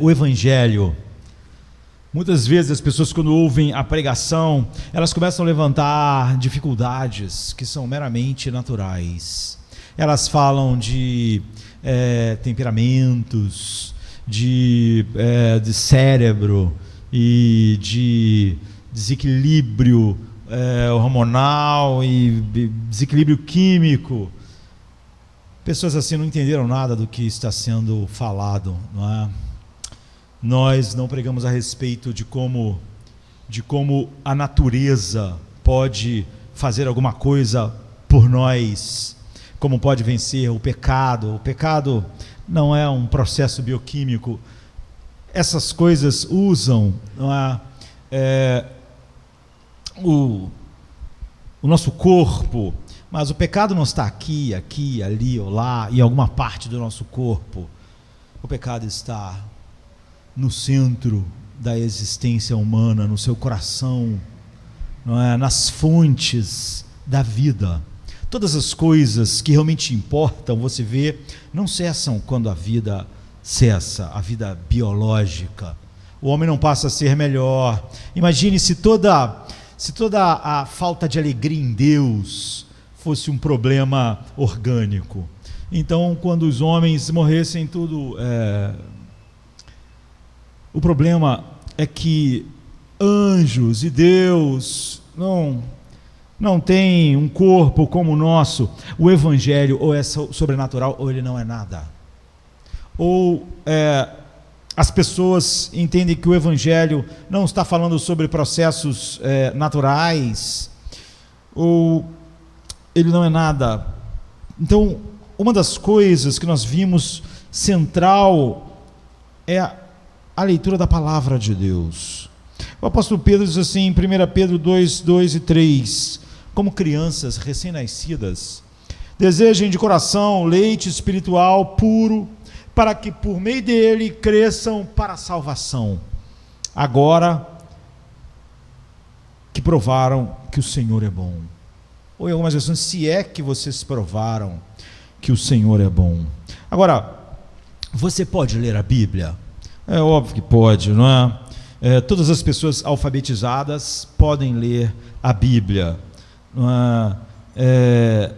o Evangelho. Muitas vezes as pessoas, quando ouvem a pregação, elas começam a levantar dificuldades que são meramente naturais. Elas falam de temperamentos, de cérebro e de desequilíbrio hormonal e desequilíbrio químico. Pessoas assim não entenderam nada do que está sendo falado, não é? Nós não pregamos a respeito de como a natureza pode fazer alguma coisa por nós, como pode vencer o pecado. O pecado não é um processo bioquímico. Essas coisas usam, não é, o nosso corpo, mas o pecado não está aqui, ali ou lá, em alguma parte do nosso corpo. O pecado está no centro da existência humana, no seu coração, não é? Nas fontes da vida. Todas as coisas que realmente importam, você vê, não cessam quando a vida cessa, a vida biológica. O homem não passa a ser melhor. Imagine se toda a falta de alegria em Deus fosse um problema orgânico. Então, quando os homens morressem, tudo... O problema é que anjos e Deus não tem um corpo como o nosso. O Evangelho ou é sobrenatural ou ele não é nada. Ou as pessoas entendem que o Evangelho não está falando sobre processos naturais, ou ele não é nada. Então, uma das coisas que nós vimos central é a leitura da palavra de Deus. O apóstolo Pedro diz assim em 1 Pedro 2, 2 e 3: como crianças recém-nascidas, desejem de coração leite espiritual puro, para que por meio dele cresçam para a salvação, agora que provaram que o Senhor é bom. Ou em algumas versões, se é que vocês provaram que o Senhor é bom. Agora, você pode ler a Bíblia? É óbvio que pode, não é? Todas as pessoas alfabetizadas podem ler a Bíblia, não é?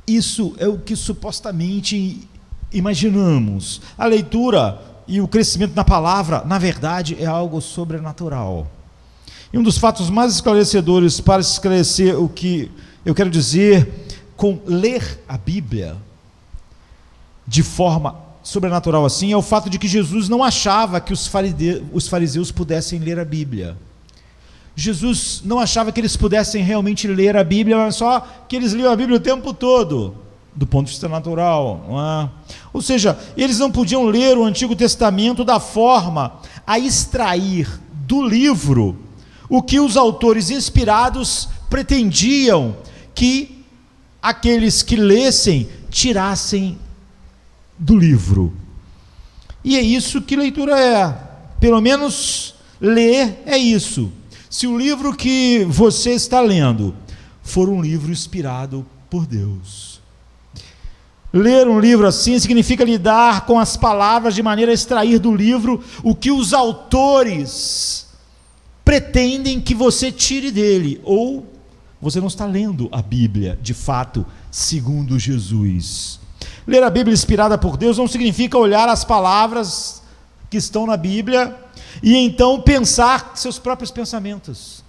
Isso é o que supostamente imaginamos. A leitura e o crescimento na palavra, na verdade, é algo sobrenatural. E um dos fatos mais esclarecedores para esclarecer o que eu quero dizer com ler a Bíblia de forma sobrenatural assim, é o fato de que Jesus não achava que os fariseus pudessem ler a Bíblia. Jesus não achava que eles pudessem realmente ler a Bíblia, mas só que eles liam a Bíblia o tempo todo, do ponto de vista natural, não é? Ou seja, eles não podiam ler o Antigo Testamento da forma a extrair do livro o que os autores inspirados pretendiam que aqueles que lessem tirassem do livro. E é isso que leitura é. Pelo menos ler é isso. Se o livro que você está lendo for um livro inspirado por Deus. Ler um livro assim significa lidar com as palavras de maneira a extrair do livro o que os autores pretendem que você tire dele, ou você não está lendo a Bíblia de fato, segundo Jesus. Ler a Bíblia inspirada por Deus não significa olhar as palavras que estão na Bíblia e então pensar seus próprios pensamentos,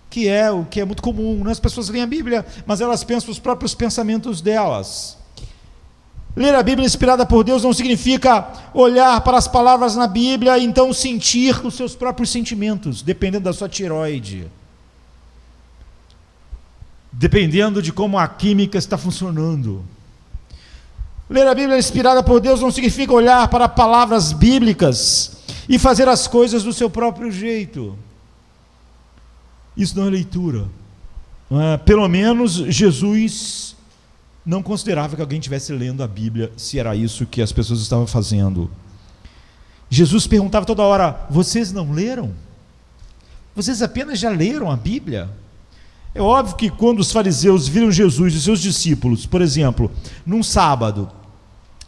que é o que é muito comum, né? As pessoas leem a Bíblia, mas elas pensam os próprios pensamentos delas. Ler a Bíblia inspirada por Deus não significa olhar para as palavras na Bíblia e então sentir os seus próprios sentimentos, dependendo da sua tireoide, dependendo de como a química está funcionando. Ler a Bíblia inspirada por Deus não significa olhar para palavras bíblicas e fazer as coisas do seu próprio jeito. Isso não é leitura. Pelo menos Jesus não considerava que alguém estivesse lendo a Bíblia, se era isso que as pessoas estavam fazendo. Jesus perguntava toda hora: vocês não leram? Vocês apenas já leram a Bíblia? É óbvio que quando os fariseus viram Jesus e seus discípulos, por exemplo, num sábado,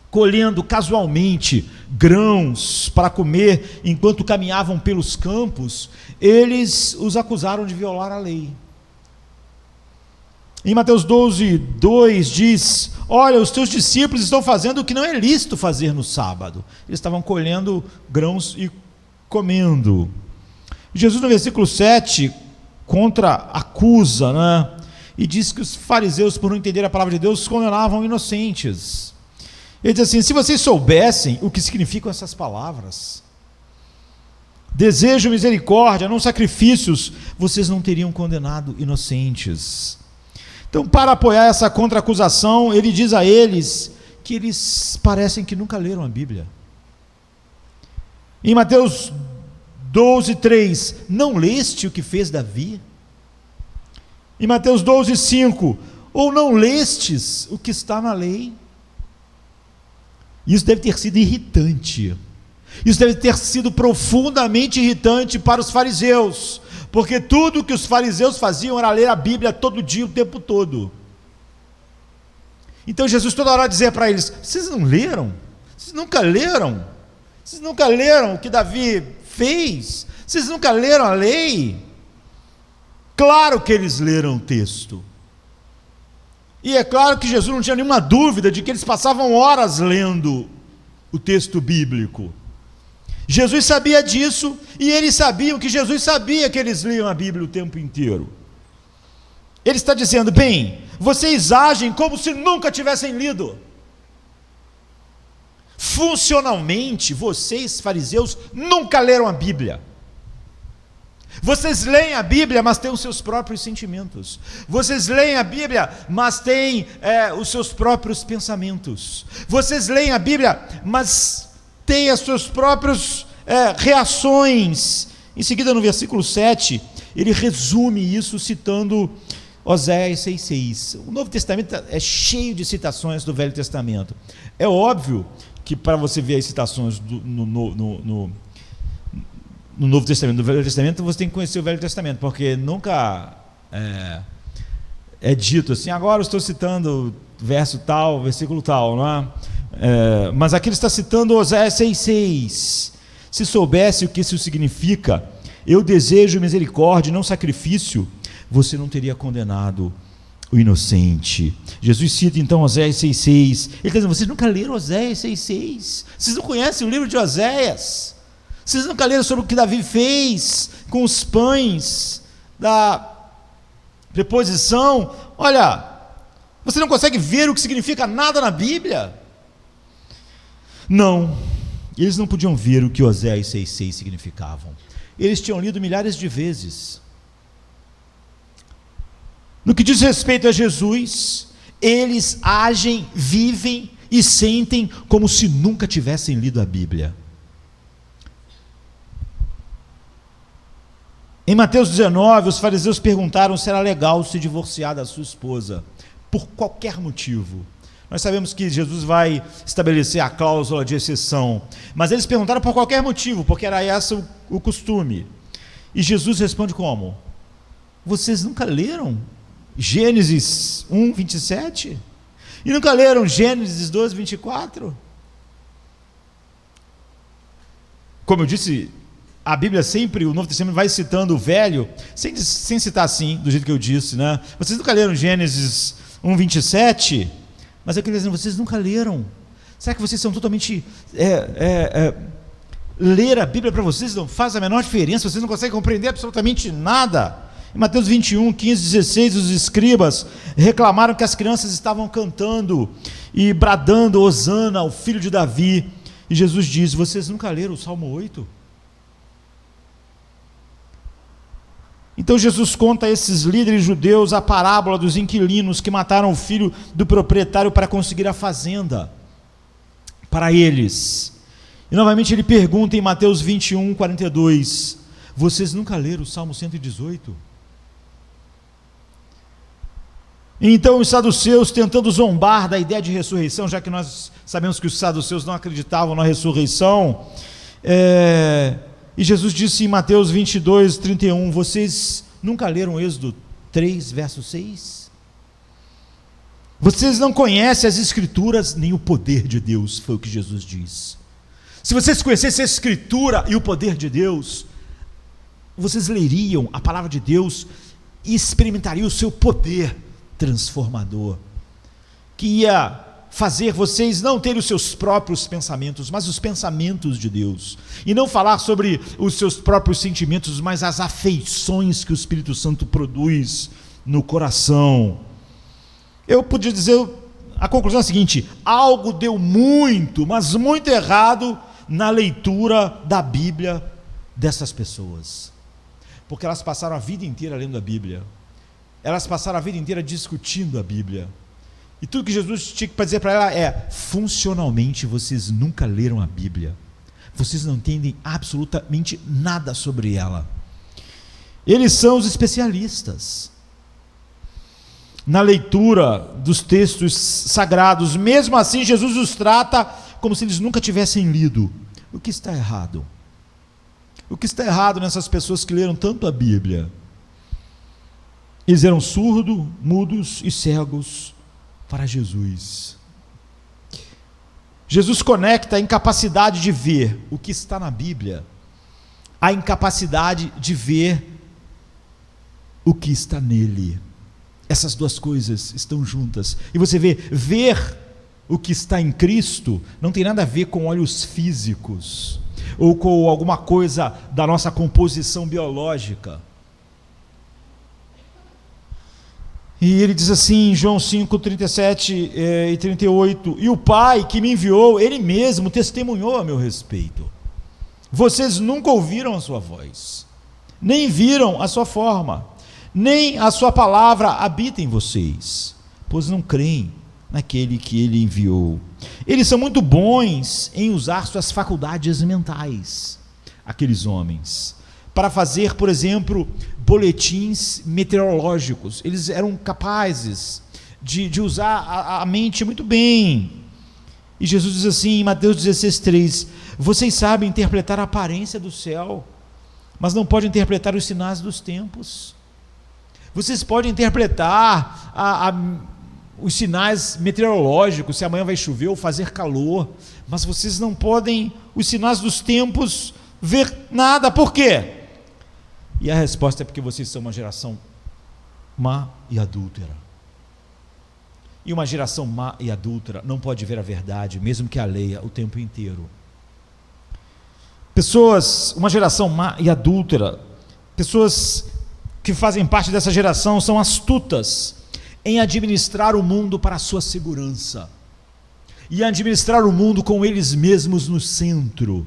colhendo casualmente grãos para comer enquanto caminhavam pelos campos, eles os acusaram de violar a lei. Em Mateus 12, 2 diz: olha, os teus discípulos estão fazendo o que não é lícito fazer no sábado. Eles estavam colhendo grãos e comendo. Jesus, no versículo 7, acusa, né? E diz que os fariseus, por não entender a palavra de Deus, condenavam inocentes. Ele diz assim: se vocês soubessem o que significam essas palavras, desejo misericórdia, não sacrifícios, vocês não teriam condenado inocentes. Então, para apoiar essa contra-acusação, ele diz a eles que eles parecem que nunca leram a Bíblia. Em Mateus 12, 3, não leste o que fez Davi? Em Mateus 12, 5, ou não lestes o que está na lei? Isso deve ter sido irritante. Isso deve ter sido profundamente irritante para os fariseus, porque tudo que os fariseus faziam era ler a Bíblia todo dia, o tempo todo. Então Jesus toda hora dizia para eles: vocês não leram? Vocês nunca leram? Vocês nunca leram o que Davi fez? Vocês nunca leram a lei? Claro que eles leram o texto. E é claro que Jesus não tinha nenhuma dúvida de que eles passavam horas lendo o texto bíblico. Jesus sabia disso, e eles sabiam que Jesus sabia que eles liam a Bíblia o tempo inteiro. Ele está dizendo: bem, vocês agem como se nunca tivessem lido. Funcionalmente, vocês, fariseus, nunca leram a Bíblia. Vocês leem a Bíblia, mas têm os seus próprios sentimentos. Vocês leem a Bíblia, mas têm os seus próprios pensamentos. Vocês leem a Bíblia, mas têm as suas próprias reações. Em seguida, no versículo 7, ele resume isso citando Oséias 6,6. O Novo Testamento é cheio de citações do Velho Testamento. É óbvio que para você ver as citações no Novo Testamento, no Velho Testamento, você tem que conhecer o Velho Testamento, porque nunca é dito assim: agora eu estou citando verso tal, versículo tal, não é? Mas aqui ele está citando Oséias 6,6. Se soubesse o que isso significa, eu desejo misericórdia, não sacrifício, você não teria condenado o inocente. Jesus cita então Oséias 6,6. Ele está dizendo: vocês nunca leram Oséias 6,6? Vocês não conhecem o livro de Oséias? Vocês nunca leram sobre o que Davi fez com os pães da preposição? Olha, você não consegue ver o que significa nada na Bíblia? Não, eles não podiam ver o que Oséias 6,6 significavam. Eles tinham lido milhares de vezes. No que diz respeito a Jesus, eles agem, vivem e sentem como se nunca tivessem lido a Bíblia. Em Mateus 19, os fariseus perguntaram se era legal se divorciar da sua esposa, por qualquer motivo. Nós sabemos que Jesus vai estabelecer a cláusula de exceção, mas eles perguntaram por qualquer motivo, porque era esse o costume. E Jesus responde como? Vocês nunca leram Gênesis 1, 27? E nunca leram Gênesis 12, 24? Como eu disse, a Bíblia sempre, o Novo Testamento vai citando o Velho, sem citar assim, do jeito que eu disse, né? Vocês nunca leram Gênesis 1, 27? Mas eu queria dizer: vocês nunca leram? Será que vocês são totalmente... ler a Bíblia para vocês não faz a menor diferença? Vocês não conseguem compreender absolutamente nada? Em Mateus 21, 15, 16, os escribas reclamaram que as crianças estavam cantando e bradando Hosana ao filho de Davi. E Jesus diz: vocês nunca leram o Salmo 8? Então Jesus conta a esses líderes judeus a parábola dos inquilinos que mataram o filho do proprietário para conseguir a fazenda para eles. E novamente ele pergunta em Mateus 21, 42, vocês nunca leram o Salmo 118? Então os saduceus, tentando zombar da ideia de ressurreição, já que nós sabemos que os saduceus não acreditavam na ressurreição, e Jesus disse em Mateus 22, 31, vocês nunca leram Êxodo 3, verso 6? Vocês não conhecem as Escrituras nem o poder de Deus, foi o que Jesus diz. Se vocês conhecessem a Escritura e o poder de Deus, vocês leriam a palavra de Deus e experimentariam o seu poder transformador, que ia fazer vocês não terem os seus próprios pensamentos, mas os pensamentos de Deus, e não falar sobre os seus próprios sentimentos, mas as afeições que o Espírito Santo produz no coração. Eu podia dizer, a conclusão é a seguinte: algo deu muito, mas muito errado na leitura da Bíblia dessas pessoas, porque elas passaram a vida inteira lendo a Bíblia, elas passaram a vida inteira discutindo a Bíblia, e tudo que Jesus tinha que dizer para ela é: funcionalmente vocês nunca leram a Bíblia, vocês não entendem absolutamente nada sobre ela. Eles são os especialistas na leitura dos textos sagrados. Mesmo assim, Jesus os trata como se eles nunca tivessem lido. O que está errado? O que está errado nessas pessoas que leram tanto a Bíblia? Eles eram surdos, mudos e cegos para Jesus. Jesus conecta a incapacidade de ver o que está na Bíblia à incapacidade de ver o que está nele. Essas duas coisas estão juntas. E você vê, ver o que está em Cristo não tem nada a ver com olhos físicos ou com alguma coisa da nossa composição biológica. E ele diz assim em João 5, 37 e 38: e o Pai que me enviou, ele mesmo testemunhou a meu respeito. Vocês nunca ouviram a sua voz, nem viram a sua forma, nem a sua palavra habita em vocês, pois não creem naquele que ele enviou. Eles são muito bons em usar suas faculdades mentais, aqueles homens, para fazer, por exemplo, boletins meteorológicos. Eles eram capazes de usar a mente muito bem. E Jesus diz assim em Mateus 16:3: vocês sabem interpretar a aparência do céu, mas não podem interpretar os sinais dos tempos. Vocês podem interpretar os sinais meteorológicos, se amanhã vai chover ou fazer calor, mas vocês não podem, os sinais dos tempos, ver nada. Por quê? E a resposta é porque vocês são uma geração má e adúltera. E uma geração má e adúltera não pode ver a verdade, mesmo que a leia o tempo inteiro. Uma geração má e adúltera, pessoas que fazem parte dessa geração são astutas em administrar o mundo para a sua segurança e administrar o mundo com eles mesmos no centro.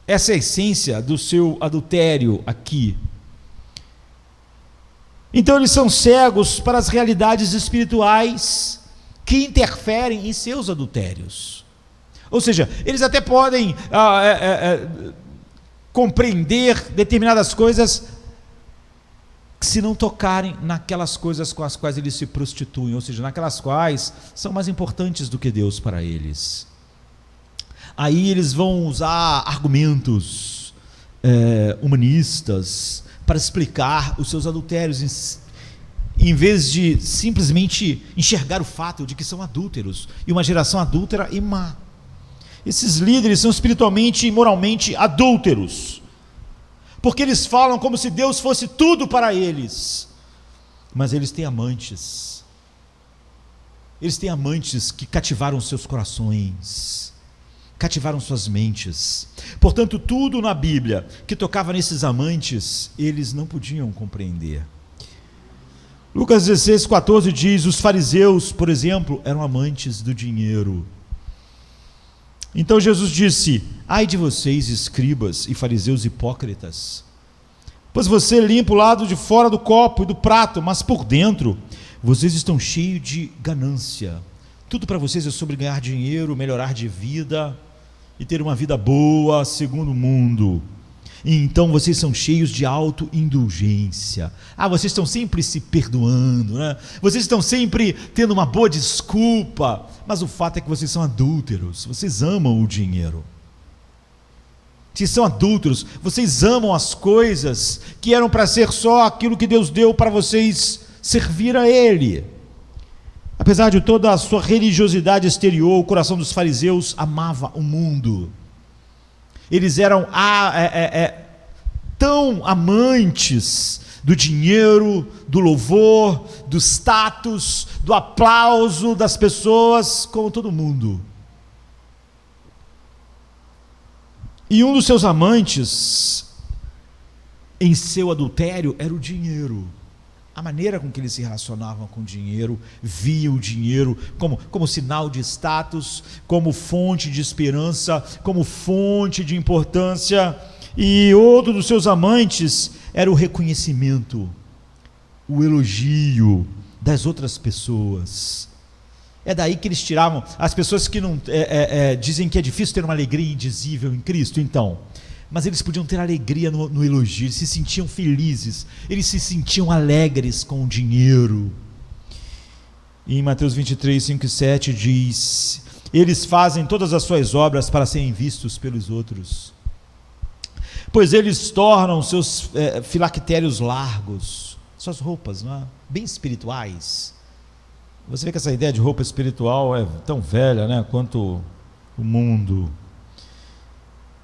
Essa é a essência do seu adultério aqui. Então eles são cegos para as realidades espirituais que interferem em seus adultérios. Ou seja, eles até podem compreender determinadas coisas, se não tocarem naquelas coisas com as quais eles se prostituem, ou seja, naquelas quais são mais importantes do que Deus para eles. Aí eles vão usar argumentos humanistas para explicar os seus adultérios, em vez de simplesmente enxergar o fato de que são adúlteros, e uma geração adúltera e má. Esses líderes são espiritualmente e moralmente adúlteros, porque eles falam como se Deus fosse tudo para eles, mas eles têm amantes que cativaram seus corações, cativaram suas mentes. Portanto, tudo na Bíblia que tocava nesses amantes, eles não podiam compreender. Lucas 16:14 diz: os fariseus, por exemplo, eram amantes do dinheiro. Então Jesus disse: ai de vocês, escribas e fariseus hipócritas, pois você limpa o lado de fora do copo e do prato, mas por dentro vocês estão cheios de ganância. Tudo para vocês é sobre ganhar dinheiro, melhorar de vida e ter uma vida boa segundo o mundo. E então vocês são cheios de autoindulgência. Vocês estão sempre se perdoando, né? Vocês estão sempre tendo uma boa desculpa, mas o fato é que vocês são adúlteros. Vocês amam o dinheiro. Vocês são adúlteros. Vocês amam as coisas que eram para ser só aquilo que Deus deu para vocês servir a Ele. Apesar de toda a sua religiosidade exterior, o coração dos fariseus amava o mundo. Eles eram tão amantes do dinheiro, do louvor, do status, do aplauso das pessoas, como todo mundo. E um dos seus amantes, em seu adultério, era o dinheiro. A maneira com que eles se relacionavam com o dinheiro, viam o dinheiro como sinal de status, como fonte de esperança, como fonte de importância. E outro dos seus amantes era o reconhecimento, o elogio das outras pessoas. É daí que eles tiravam as pessoas que não dizem que é difícil ter uma alegria indizível em Cristo, então. Mas eles podiam ter alegria no elogio, eles se sentiam felizes, eles se sentiam alegres com o dinheiro. E em Mateus 23, 5 e 7 diz: eles fazem todas as suas obras para serem vistos pelos outros, pois eles tornam seus filactérios largos, suas roupas, não é? Bem espirituais. Você vê que essa ideia de roupa espiritual é tão velha, né, quanto o mundo.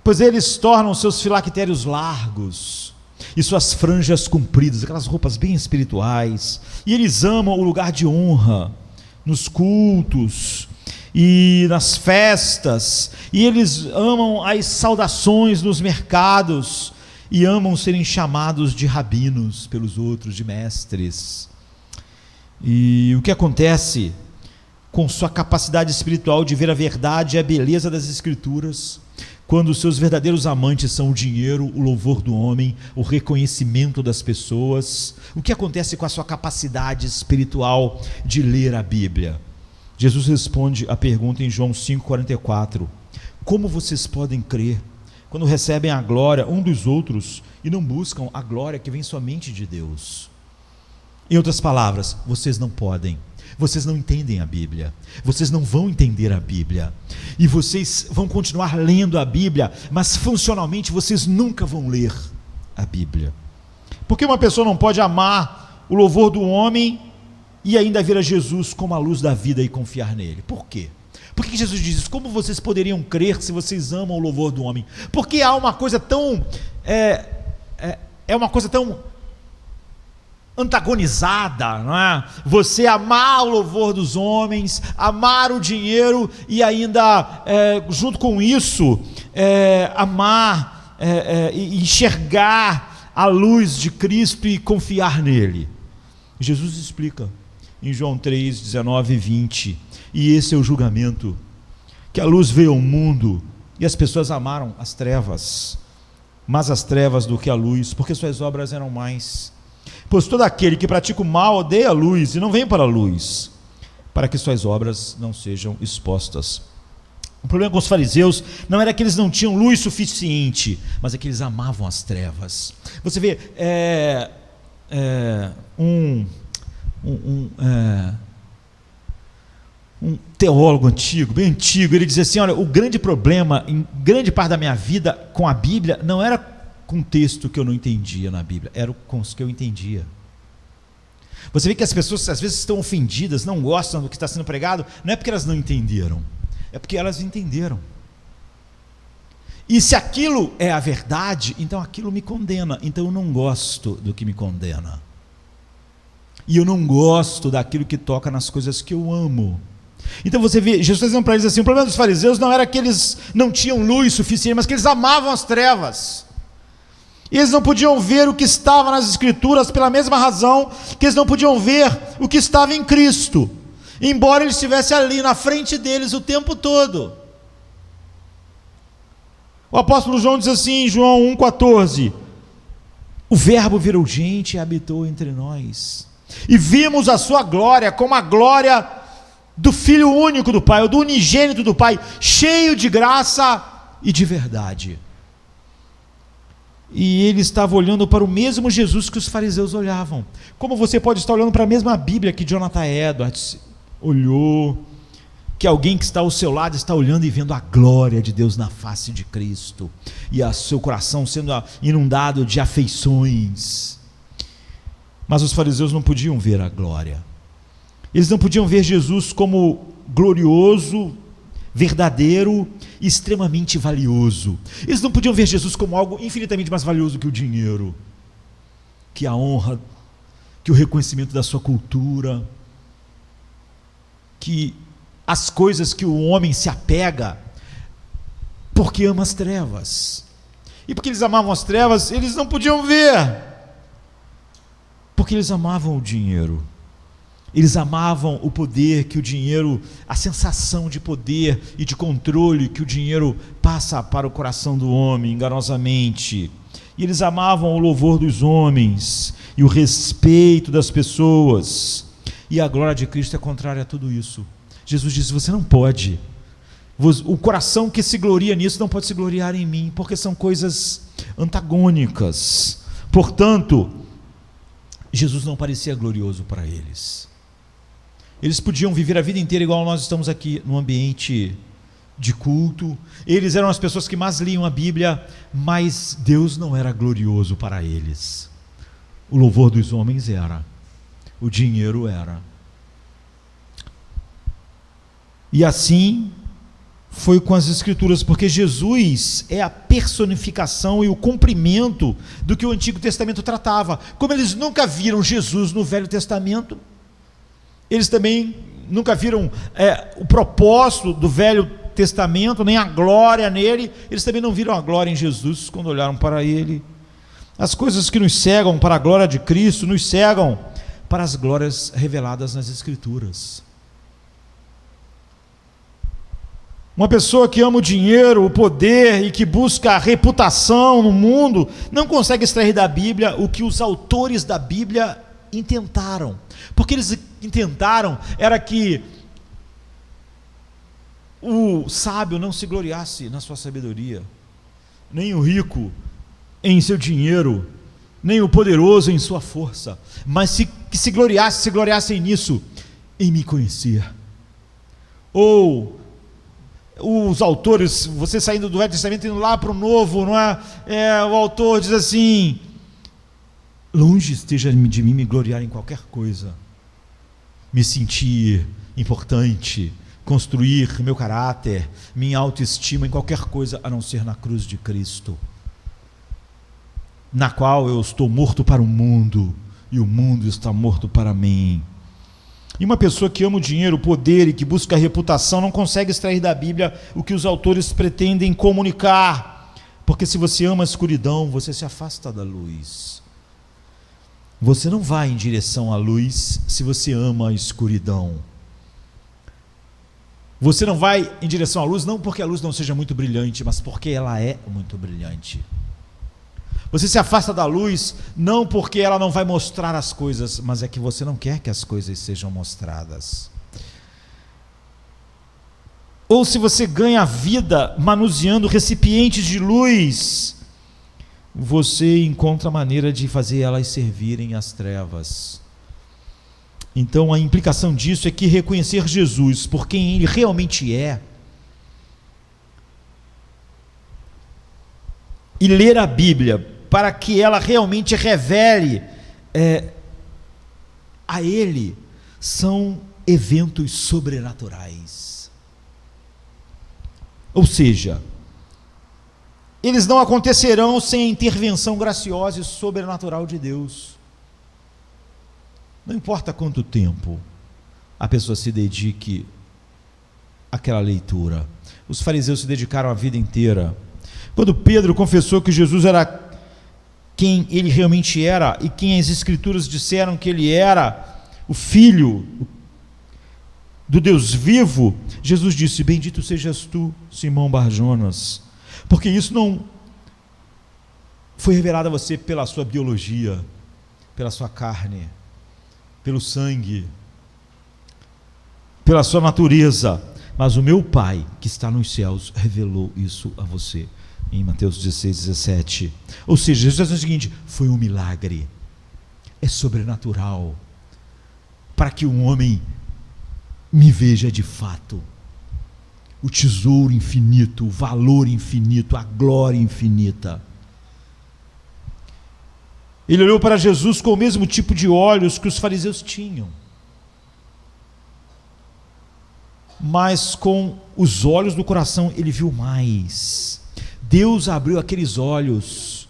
Pois eles tornam seus filactérios largos e suas franjas compridas, aquelas roupas bem espirituais, e eles amam o lugar de honra nos cultos e nas festas, e eles amam as saudações nos mercados, e amam serem chamados de rabinos pelos outros, de mestres. E o que acontece com sua capacidade espiritual de ver a verdade e a beleza das Escrituras, quando os seus verdadeiros amantes são o dinheiro, o louvor do homem, o reconhecimento das pessoas? O que acontece com a sua capacidade espiritual de ler a Bíblia? Jesus responde a pergunta em João 5,44: como vocês podem crer quando recebem a glória um dos outros e não buscam a glória que vem somente de Deus? Em outras palavras, vocês não podem. Vocês não entendem a Bíblia, vocês não vão entender a Bíblia, e vocês vão continuar lendo a Bíblia, mas funcionalmente vocês nunca vão ler a Bíblia. Porque uma pessoa não pode amar o louvor do homem e ainda ver a Jesus como a luz da vida e confiar nele? Por quê? Por que Jesus diz isso? Como vocês poderiam crer se vocês amam o louvor do homem? Porque há uma coisa tão uma coisa tão antagonizada, não é? Você amar o louvor dos homens, amar o dinheiro e ainda, junto com isso, amar e enxergar a luz de Cristo e confiar nele. Jesus explica em João 3, 19 e 20, e esse é o julgamento, que a luz veio ao mundo e as pessoas amaram as trevas, mais as trevas do que a luz, porque suas obras eram mais. Pois todo aquele que pratica o mal odeia a luz e não vem para a luz, para que suas obras não sejam expostas. O problema com os fariseus não era que eles não tinham luz suficiente, mas é que eles amavam as trevas. Você vê um teólogo antigo, bem antigo, ele dizia assim: olha, o grande problema em grande parte da minha vida com a Bíblia não era com um texto que eu não entendia na Bíblia, era com os que eu entendia. Você vê que as pessoas às vezes estão ofendidas, não gostam do que está sendo pregado, não é porque elas não entenderam, é porque elas entenderam. E se aquilo é a verdade, então aquilo me condena, então eu não gosto do que me condena. E eu não gosto daquilo que toca nas coisas que eu amo. Então você vê, Jesus está dizendo para eles assim: o problema dos fariseus não era que eles não tinham luz suficiente, mas que eles amavam as trevas. E eles não podiam ver o que estava nas Escrituras pela mesma razão que eles não podiam ver o que estava em Cristo, embora ele estivesse ali na frente deles o tempo todo. O apóstolo João diz assim em João 1,14: o verbo virou gente e habitou entre nós, e vimos a sua glória como a glória do Filho único do Pai, ou do unigênito do Pai, cheio de graça e de verdade. E ele estava olhando para o mesmo Jesus que os fariseus olhavam. Como você pode estar olhando para a mesma Bíblia que Jonathan Edwards olhou, que alguém que está ao seu lado está olhando e vendo a glória de Deus na face de Cristo, e o seu coração sendo inundado de afeições. Mas os fariseus não podiam ver a glória. Eles não podiam ver Jesus como glorioso, verdadeiro e extremamente valioso. Eles não podiam ver Jesus como algo infinitamente mais valioso que o dinheiro, que a honra, que o reconhecimento da sua cultura, que as coisas que o homem se apega porque ama as trevas. E porque eles amavam as trevas, eles não podiam ver, porque eles amavam o dinheiro. Eles amavam o poder que o dinheiro, a sensação de poder e de controle que o dinheiro passa para o coração do homem enganosamente. E eles amavam o louvor dos homens e o respeito das pessoas. E a glória de Cristo é contrária a tudo isso. Jesus disse: você não pode. O coração que se gloria nisso não pode se gloriar em mim, porque são coisas antagônicas. Portanto, Jesus não parecia glorioso para eles. Eles podiam viver a vida inteira igual nós estamos aqui, num ambiente de culto. Eles eram as pessoas que mais liam a Bíblia, mas Deus não era glorioso para eles. O louvor dos homens era, o dinheiro era. E assim foi com as Escrituras, porque Jesus é a personificação e o cumprimento do que o Antigo Testamento tratava. Como eles nunca viram Jesus no Velho Testamento, eles também nunca viram o propósito do Velho Testamento, nem a glória nele. Eles também não viram a glória em Jesus quando olharam para ele. As coisas que nos cegam para a glória de Cristo nos cegam para as glórias reveladas nas Escrituras. Uma pessoa que ama o dinheiro, o poder e que busca a reputação no mundo não consegue extrair da Bíblia o que os autores da Bíblia intentaram. Porque eles intentaram era que o sábio não se gloriasse na sua sabedoria, nem o rico em seu dinheiro, nem o poderoso em sua força, mas que se gloriassem nisso, em me conhecer. Ou os autores, você saindo do Velho Testamento indo lá para o Novo, não é? O autor diz assim: longe esteja de mim me gloriar em qualquer coisa, me sentir importante, construir meu caráter, minha autoestima em qualquer coisa, a não ser na cruz de Cristo, na qual eu estou morto para o mundo e o mundo está morto para mim. E uma pessoa que ama o dinheiro, o poder e que busca a reputação não consegue extrair da Bíblia o que os autores pretendem comunicar, porque se você ama a escuridão, você se afasta da luz. Você não vai em direção à luz se você ama a escuridão. Você não vai em direção à luz não porque a luz não seja muito brilhante, mas porque ela é muito brilhante. Você se afasta da luz não porque ela não vai mostrar as coisas, mas é que você não quer que as coisas sejam mostradas. Ou se você ganha a vida manuseando recipientes de luz, você encontra maneira de fazer elas servirem às trevas. Então a implicação disso é que reconhecer Jesus por quem ele realmente é e ler a Bíblia para que ela realmente revele a ele, são eventos sobrenaturais. Ou seja, eles não acontecerão sem a intervenção graciosa e sobrenatural de Deus. Não importa quanto tempo a pessoa se dedique àquela leitura. Os fariseus se dedicaram a vida inteira. Quando Pedro confessou que Jesus era quem ele realmente era e quem as Escrituras disseram que ele era, o Filho do Deus vivo, Jesus disse: bendito sejas tu, Simão Bar-Jonas, porque isso não foi revelado a você pela sua biologia, pela sua carne, pelo sangue, pela sua natureza, mas o meu Pai que está nos céus revelou isso a você. Em Mateus 16, 17. Ou seja, Jesus está dizendo o seguinte: foi um milagre, é sobrenatural, para que um homem me veja de fato, o tesouro infinito, o valor infinito, a glória infinita. Ele olhou para Jesus com o mesmo tipo de olhos que os fariseus tinham. mas com os olhos do coração ele viu mais. Deus abriu aqueles olhos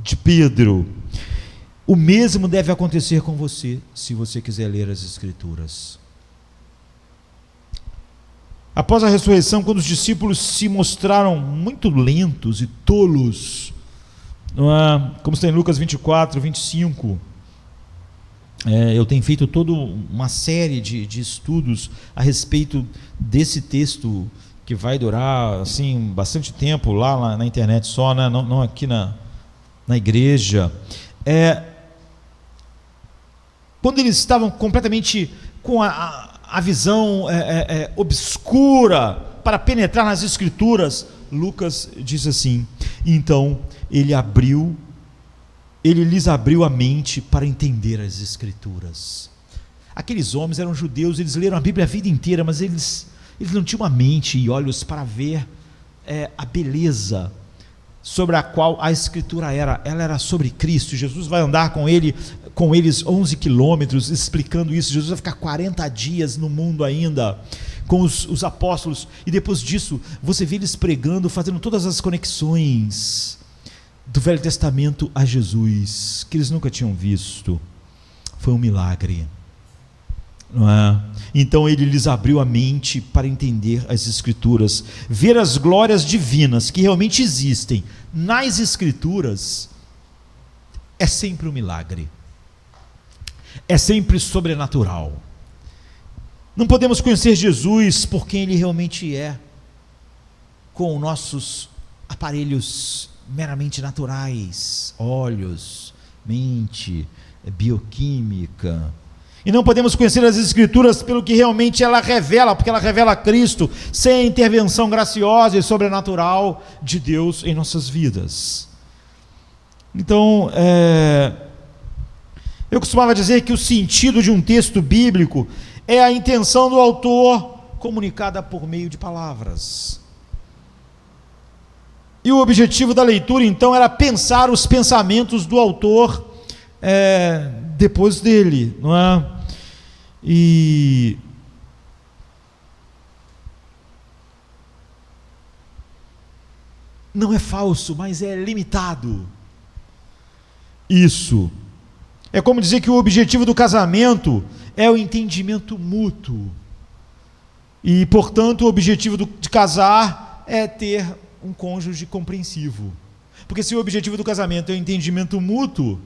de Pedro. O mesmo deve acontecer com você, se você quiser ler as Escrituras. Após a ressurreição, quando os discípulos se mostraram muito lentos e tolos, como está em Lucas 24, 25, eu tenho feito toda uma série de estudos a respeito desse texto, que vai durar assim, bastante tempo lá na internet só, né? Não aqui na igreja. Quando eles estavam completamente com a visão obscura para penetrar nas Escrituras, Lucas diz assim: então ele lhes abriu a mente para entender as Escrituras. Aqueles homens eram judeus, eles leram a Bíblia a vida inteira, mas eles não tinham uma mente e olhos para ver a beleza sobre a qual a Escritura ela era sobre Cristo. Jesus vai andar com eles 11 quilômetros explicando isso. Jesus vai ficar 40 dias no mundo ainda com os apóstolos, e depois disso você vê eles pregando, fazendo todas as conexões do Velho Testamento a Jesus, que eles nunca tinham visto. Foi um milagre, não é? Então ele lhes abriu a mente para entender as Escrituras, ver as glórias divinas que realmente existem nas Escrituras. É sempre um milagre, é sempre sobrenatural. Não podemos conhecer Jesus por quem ele realmente é, com nossos aparelhos meramente naturais, olhos, mente, bioquímica. E não podemos conhecer as Escrituras pelo que realmente ela revela, porque ela revela Cristo, sem a intervenção graciosa e sobrenatural de Deus em nossas vidas. Então, eu costumava dizer que o sentido de um texto bíblico é a intenção do autor comunicada por meio de palavras. E o objetivo da leitura, então, era pensar os pensamentos do autor depois dele, não é? E não é falso, mas é limitado. Isso é como dizer que o objetivo do casamento é o entendimento mútuo, e portanto o objetivo de casar é ter um cônjuge compreensivo. Porque se o objetivo do casamento é o entendimento mútuo,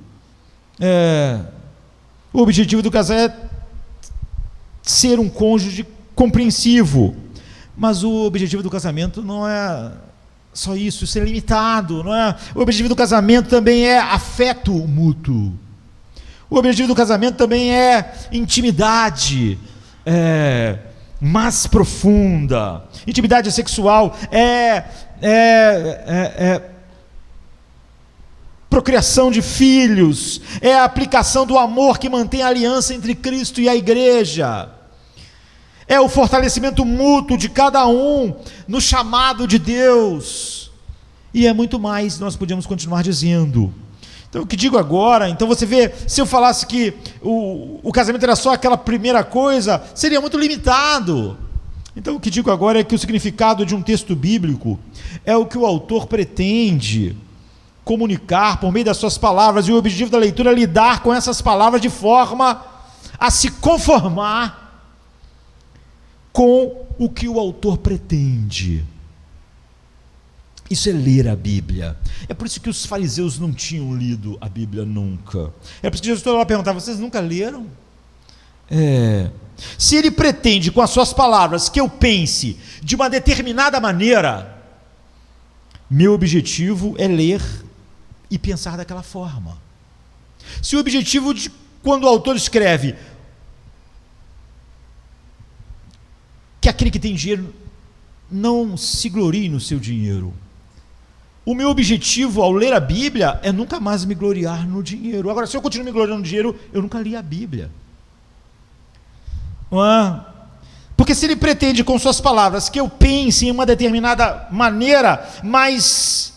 o objetivo do casal é ser um cônjuge compreensivo. Mas o objetivo do casamento não é só isso é limitado, não é? O objetivo do casamento também é afeto mútuo. O objetivo do casamento também é intimidade mais profunda, intimidade sexual, procriação de filhos, é a aplicação do amor que mantém a aliança entre Cristo e a igreja, é o fortalecimento mútuo de cada um no chamado de Deus, e é muito mais. Nós podíamos continuar dizendo. Então, o que digo agora, então você vê, se eu falasse que o casamento era só aquela primeira coisa, seria muito limitado. Então, o que digo agora é que o significado de um texto bíblico é o que o autor pretende comunicar por meio das suas palavras, e o objetivo da leitura é lidar com essas palavras de forma a se conformar com o que o autor pretende. Isso é ler a Bíblia. É por isso que os fariseus não tinham lido a Bíblia nunca. É por isso que Jesus toda hora perguntava: vocês nunca leram? Se ele pretende com as suas palavras que eu pense de uma determinada maneira, meu objetivo é ler e pensar daquela forma. Se o objetivo de quando o autor escreve que aquele que tem dinheiro não se glorie no seu dinheiro, o meu objetivo ao ler a Bíblia é nunca mais me gloriar no dinheiro. Agora, se eu continuo me gloriando no dinheiro, eu nunca li a Bíblia. Porque se ele pretende com suas palavras que eu pense em uma determinada maneira, mas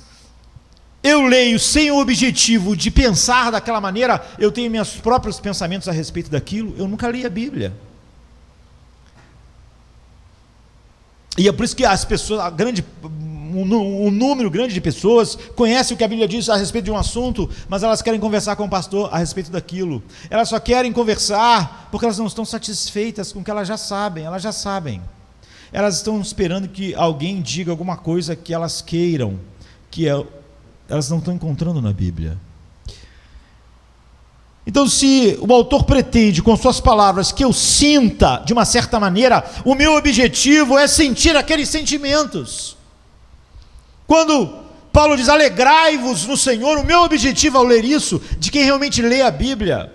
eu leio sem o objetivo de pensar daquela maneira, eu tenho meus próprios pensamentos a respeito daquilo, eu nunca li a Bíblia. E é por isso que as pessoas, um número grande de pessoas conhece o que a Bíblia diz a respeito de um assunto, mas elas querem conversar com o pastor a respeito daquilo. Elas só querem conversar porque elas não estão satisfeitas com o que elas já sabem. Elas estão esperando que alguém diga alguma coisa que elas queiram, elas não estão encontrando na Bíblia. Então, se o autor pretende com suas palavras que eu sinta de uma certa maneira, o meu objetivo é sentir aqueles sentimentos. Quando Paulo diz alegrai-vos no Senhor, o meu objetivo ao ler isso, de quem realmente lê a Bíblia,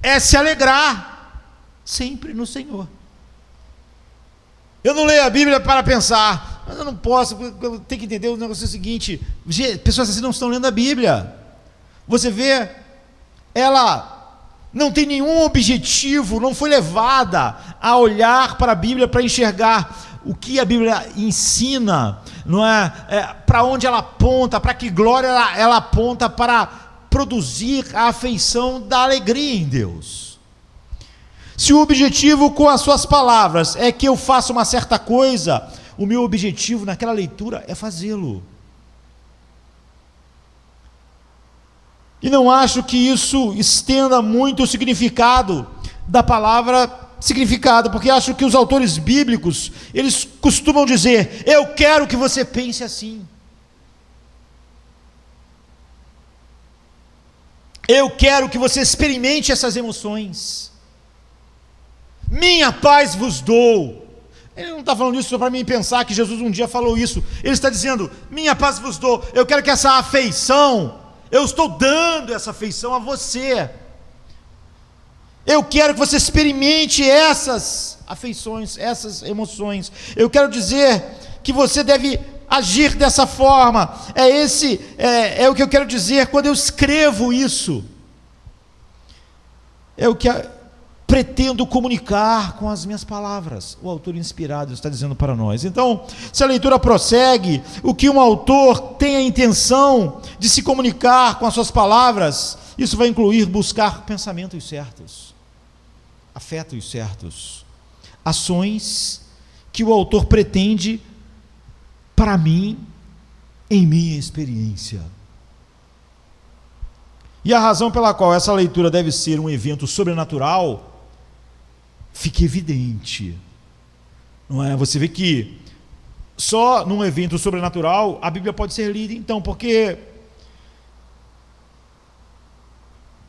é se alegrar sempre no Senhor. Eu não leio a Bíblia para pensar, mas eu não posso, eu tenho que entender o negócio seguinte, pessoas assim não estão lendo a Bíblia. Você vê, ela não tem nenhum objetivo, não foi levada a olhar para a Bíblia para enxergar o que a Bíblia ensina, não é para onde ela aponta, para que glória ela aponta para produzir a afeição da alegria em Deus. Se o objetivo com as suas palavras é que eu faça uma certa coisa, o meu objetivo naquela leitura é fazê-lo. E não acho que isso estenda muito o significado da palavra significado, porque acho que os autores bíblicos, eles costumam dizer, eu quero que você pense assim. Eu quero que você experimente essas emoções. Minha paz vos dou. Ele não está falando isso só para mim pensar que Jesus um dia falou isso. Ele está dizendo, minha paz vos dou. Eu quero que essa afeição, eu estou dando essa afeição a você. Eu quero que você experimente essas afeições, essas emoções. Eu quero dizer que você deve agir dessa forma. É o que eu quero dizer quando eu escrevo isso. É o que pretendo comunicar com as minhas palavras. O autor inspirado está dizendo para nós. Então, se a leitura prossegue, o que um autor tem a intenção de se comunicar com as suas palavras, isso vai incluir buscar pensamentos certos, afetos certos, ações que o autor pretende para mim, em minha experiência. E a razão pela qual essa leitura deve ser um evento sobrenatural fica evidente, não é? Você vê que só num evento sobrenatural a Bíblia pode ser lida, então, porque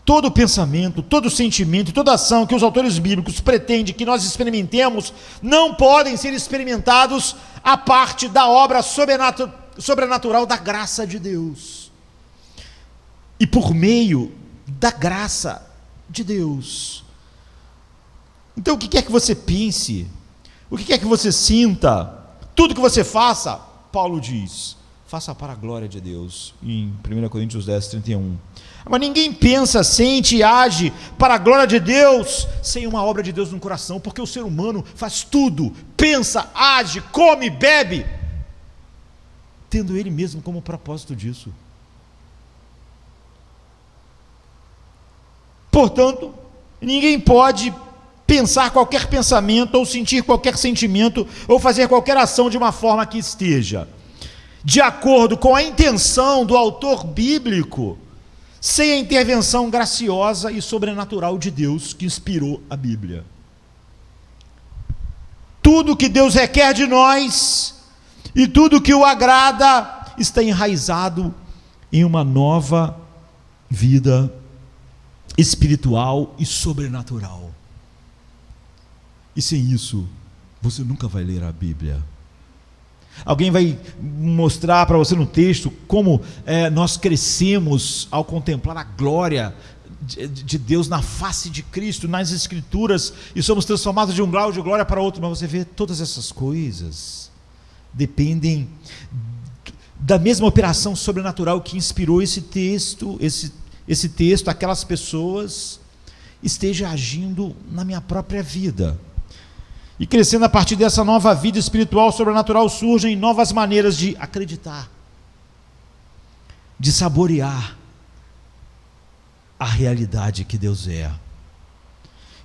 todo pensamento, todo sentimento, toda ação que os autores bíblicos pretendem que nós experimentemos, não podem ser experimentados a parte da obra sobrenatural da graça de Deus. E por meio da graça de Deus. Então o que quer que você pense, o que quer que você sinta, tudo que você faça, Paulo diz, faça para a glória de Deus, em 1 Coríntios 10, 31. Mas ninguém pensa, sente e age para a glória de Deus sem uma obra de Deus no coração, porque o ser humano faz tudo, pensa, age, come, bebe, tendo ele mesmo como propósito disso. Portanto, ninguém pode pensar qualquer pensamento, ou sentir qualquer sentimento, ou fazer qualquer ação de uma forma que esteja de acordo com a intenção do autor bíblico, sem a intervenção graciosa e sobrenatural de Deus que inspirou a Bíblia. Tudo que Deus requer de nós, e tudo que o agrada, está enraizado em uma nova vida espiritual e sobrenatural. E sem isso, você nunca vai ler a Bíblia. Alguém vai mostrar para você no texto como nós crescemos ao contemplar a glória de Deus na face de Cristo, nas Escrituras, e somos transformados de um grau de glória para outro. Mas você vê, todas essas coisas dependem da mesma operação sobrenatural que inspirou esse texto, aquelas pessoas, esteja agindo na minha própria vida. E crescendo a partir dessa nova vida espiritual sobrenatural, surgem novas maneiras de acreditar, de saborear a realidade que Deus é.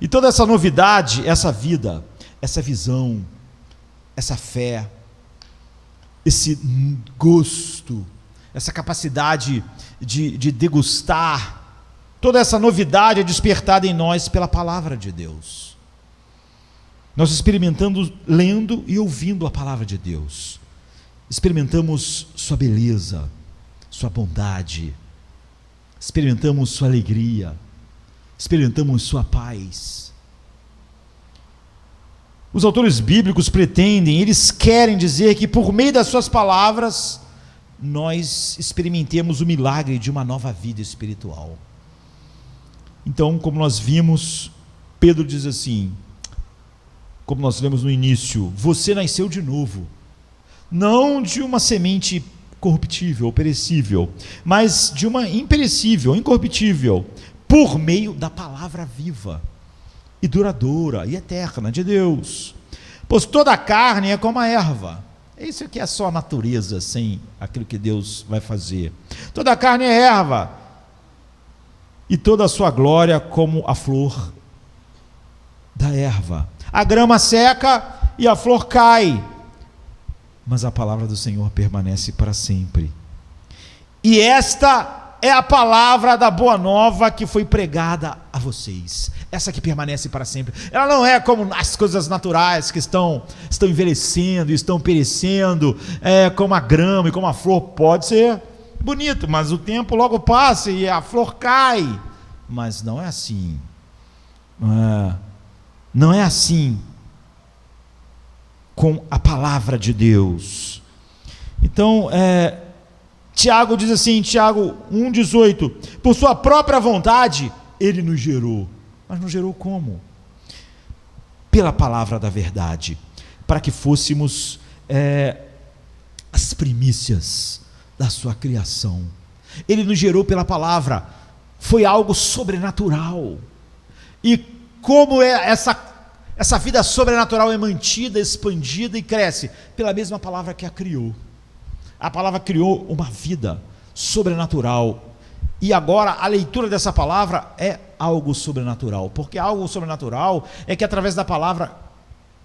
E toda essa novidade, essa vida, essa visão, essa fé, esse gosto, essa capacidade de degustar toda essa novidade é despertada em nós pela palavra de Deus. Nós experimentamos lendo e ouvindo a palavra de Deus. Experimentamos sua beleza, sua bondade, experimentamos sua alegria, experimentamos sua paz. Os autores bíblicos pretendem, eles querem dizer que por meio das suas palavras nós experimentemos o milagre de uma nova vida espiritual. Então, como nós vimos, Pedro diz assim, como nós lemos no início: você nasceu de novo, não de uma semente corruptível ou perecível, mas de uma imperecível, incorruptível, por meio da palavra viva e duradoura e eterna de Deus. Pois toda a carne é como a erva. Isso aqui é só a natureza, sem aquilo que Deus vai fazer. Toda a carne é erva, e toda a sua glória como a flor da erva. A grama seca e a flor cai, mas a palavra do Senhor permanece para sempre. E esta é a palavra da boa nova que foi pregada a vocês. Essa que permanece para sempre. Ela não é como as coisas naturais que estão envelhecendo, estão perecendo, como a grama e como a flor. Pode ser bonito, mas o tempo logo passa e a flor cai. Mas não é assim. Não é assim com a palavra de Deus. Então, Tiago diz assim, Tiago 1,18: por sua própria vontade ele nos gerou. Mas nos gerou como? Pela palavra da verdade, para que fôssemos as primícias da sua criação. Ele nos gerou pela palavra, foi algo sobrenatural. E como essa vida sobrenatural é mantida, expandida e cresce? Pela mesma palavra que a criou. A palavra criou uma vida sobrenatural. E agora a leitura dessa palavra é algo sobrenatural, porque algo sobrenatural é que através da palavra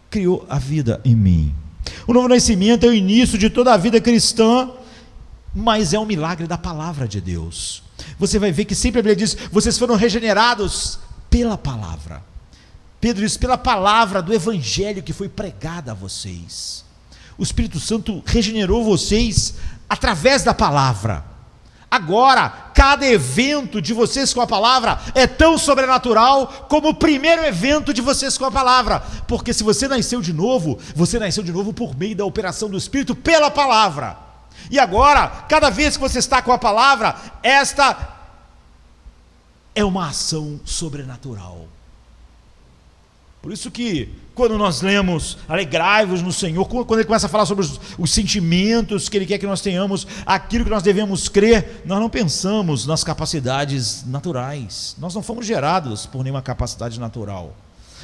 criou a vida em mim. O novo nascimento é o início de toda a vida cristã, mas é um milagre da palavra de Deus. Você vai ver que sempre a Bíblia diz: vocês foram regenerados pela palavra. Pedro diz: pela palavra do evangelho que foi pregada a vocês. O Espírito Santo regenerou vocês através da palavra. Agora, cada evento de vocês com a palavra é tão sobrenatural como o primeiro evento de vocês com a palavra, porque se você nasceu de novo por meio da operação do Espírito pela palavra. E agora, cada vez que você está com a palavra, esta é uma ação sobrenatural. Por isso que quando nós lemos alegrai-vos no Senhor, quando ele começa a falar sobre os sentimentos que ele quer que nós tenhamos, aquilo que nós devemos crer, nós não pensamos nas capacidades naturais. Nós não fomos gerados por nenhuma capacidade natural,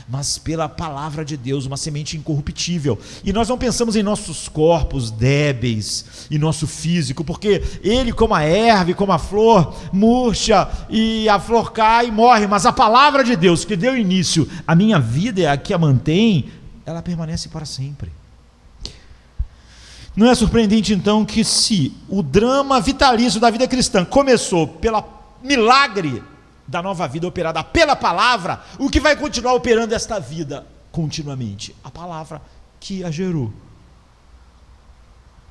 mas pela palavra de Deus, uma semente incorruptível. E nós não pensamos em nossos corpos débeis e nosso físico, porque ele, como a erva e como a flor, murcha e a flor cai e morre, mas a palavra de Deus que deu início à minha vida e a que a mantém, ela permanece para sempre. Não é surpreendente então que, se o drama vitalício da vida cristã começou pelo milagre da nova vida operada pela palavra, o que vai continuar operando esta vida continuamente? A palavra que a gerou.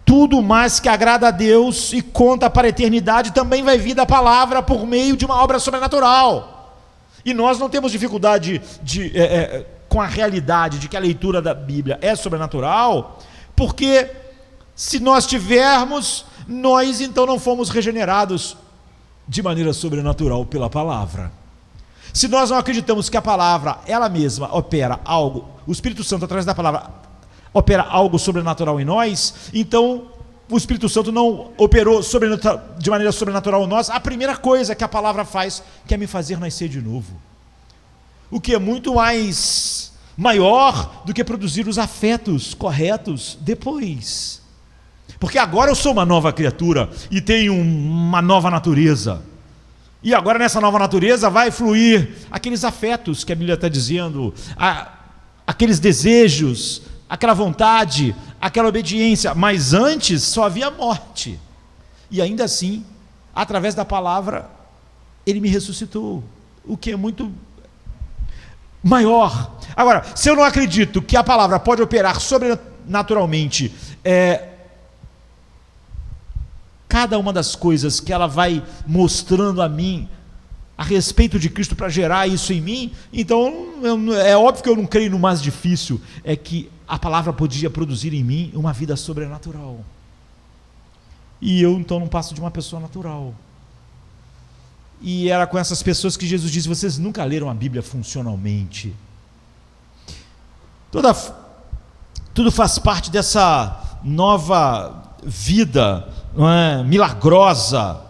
Tudo mais que agrada a Deus e conta para a eternidade também vai vir da palavra por meio de uma obra sobrenatural. E nós não temos dificuldade com a realidade de que a leitura da Bíblia é sobrenatural, porque se nós tivermos, nós então não fomos regenerados de maneira sobrenatural pela palavra. Se nós não acreditamos que a palavra, ela mesma, opera algo, o Espírito Santo, através da palavra, opera algo sobrenatural em nós, então o Espírito Santo não operou de maneira sobrenatural em nós, a primeira coisa que a palavra faz, que é me fazer nascer de novo. O que é muito maior do que produzir os afetos corretos depois. Porque agora eu sou uma nova criatura e tenho uma nova natureza. E agora nessa nova natureza vai fluir aqueles afetos que a Bíblia está dizendo, aqueles desejos aquela vontade, aquela obediência, mas antes só havia morte. E ainda assim, através da palavra, ele me ressuscitou, o que é muito maior. Agora, se eu não acredito que a palavra pode operar sobrenaturalmente, cada uma das coisas que ela vai mostrando a mim a respeito de Cristo para gerar isso em mim, então é óbvio que eu não creio no mais difícil, é que a palavra podia produzir em mim uma vida sobrenatural. E eu então não passo de uma pessoa natural. E era com essas pessoas que Jesus disse: vocês nunca leram a Bíblia funcionalmente. Tudo faz parte dessa nova vida, não é, milagrosa,